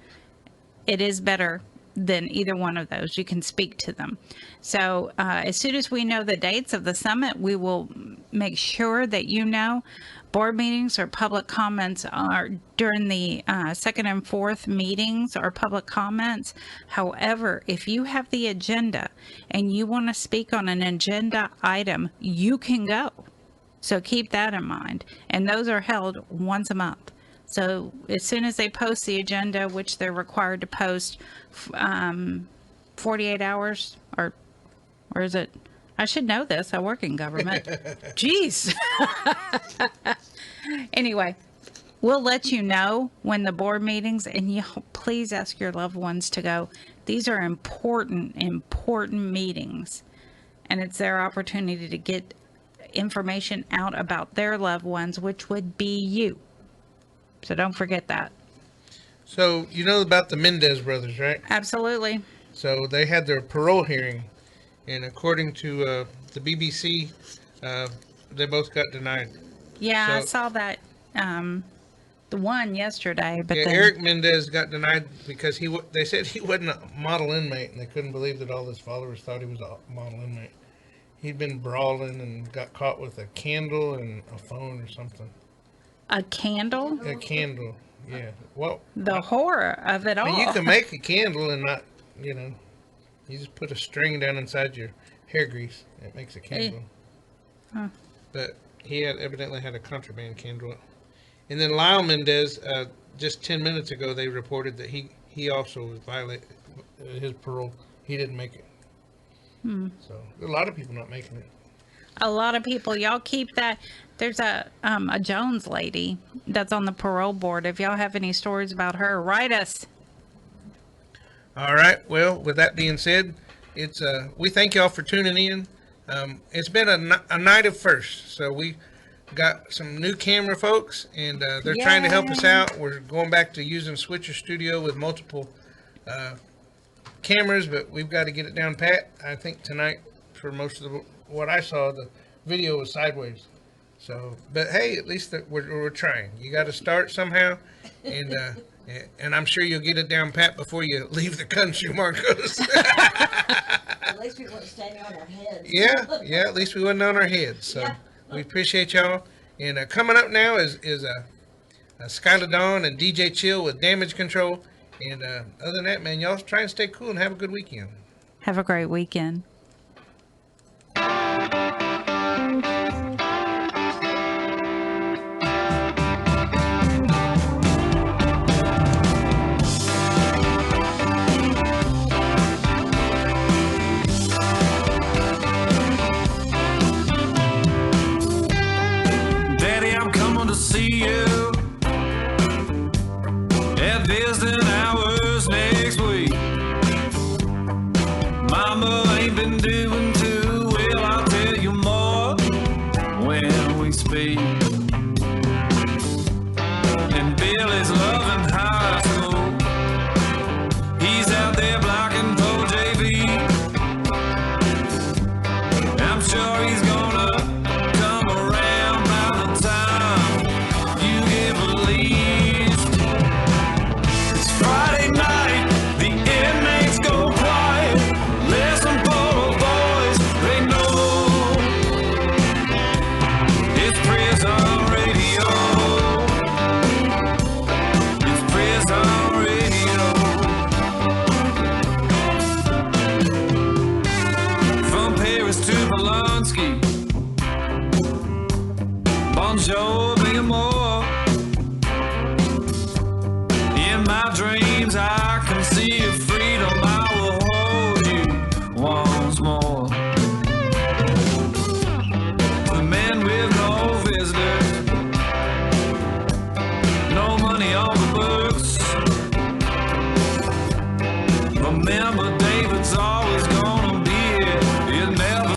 it is better than either one of those. You can speak to them. So as soon as we know the dates of the summit, we will make sure that you know. Board meetings or public comments are during the second and fourth meetings or public comments. However, if you have the agenda and you want to speak on an agenda item, you can go. So keep that in mind. And those are held once a month. So as soon as they post the agenda, which they're required to post 48 hours, or is it? I should know this. I work in government. Jeez. Anyway, we'll let you know when the board meetings, and you please ask your loved ones to go. These are important meetings, and it's their opportunity to get information out about their loved ones, which would be you. So don't forget that. So you know about the Mendez brothers, right? Absolutely. So they had their parole hearing, and according to the BBC, they both got denied. Yeah, I So- saw that, the one yesterday, but Yeah, then Eric Mendez got denied because they said he wasn't a model inmate, and they couldn't believe that all his followers thought he was a model inmate. He'd been brawling and got caught with a candle and a phone or something. a candle, A candle, yeah. Well, the horror of it all. and you can make a candle and not, you just put a string down inside your hair grease. It makes a candle. Huh. But he evidently had a contraband candle. And then Lyle Mendez, just 10 minutes ago, they reported that he also was violated his parole. He didn't make it. So a lot of people not making it. A lot of people, y'all keep that. There's a Jones lady that's on the parole board. If y'all have any stories about her, write us. All right. Well, with that being said, it's we thank y'all for tuning in. It's been a night of firsts. So we got some new camera folks, and they're trying to help us out. We're going back to using Switcher Studio with multiple cameras, but we've got to get it down pat. I think tonight, for most of what I saw, the video was sideways. So, but hey, at least that we're trying. You got to start somehow, and I'm sure you'll get it down pat before you leave the country, Marcos. At least we weren't standing on our heads. Yeah. At least we wasn't on our heads. So we appreciate y'all. And coming up now is Skyla Dawn and DJ Chill with Damage Control. And other than that, man, y'all try and stay cool and have a good weekend. Have a great weekend. Daddy, I'm coming to see you at visiting hours next week. Mama ain't been doing too well, I'll tell you more when we speak. And Billy's loving high school. He's out there blocking for JV. I'm sure he's gonna come around by the time you get released. It's Friday night, the inmates go quiet. Listen for a voice they know. It's prison radio. It's prison radio. From Paris to Polanski, Bon Jovi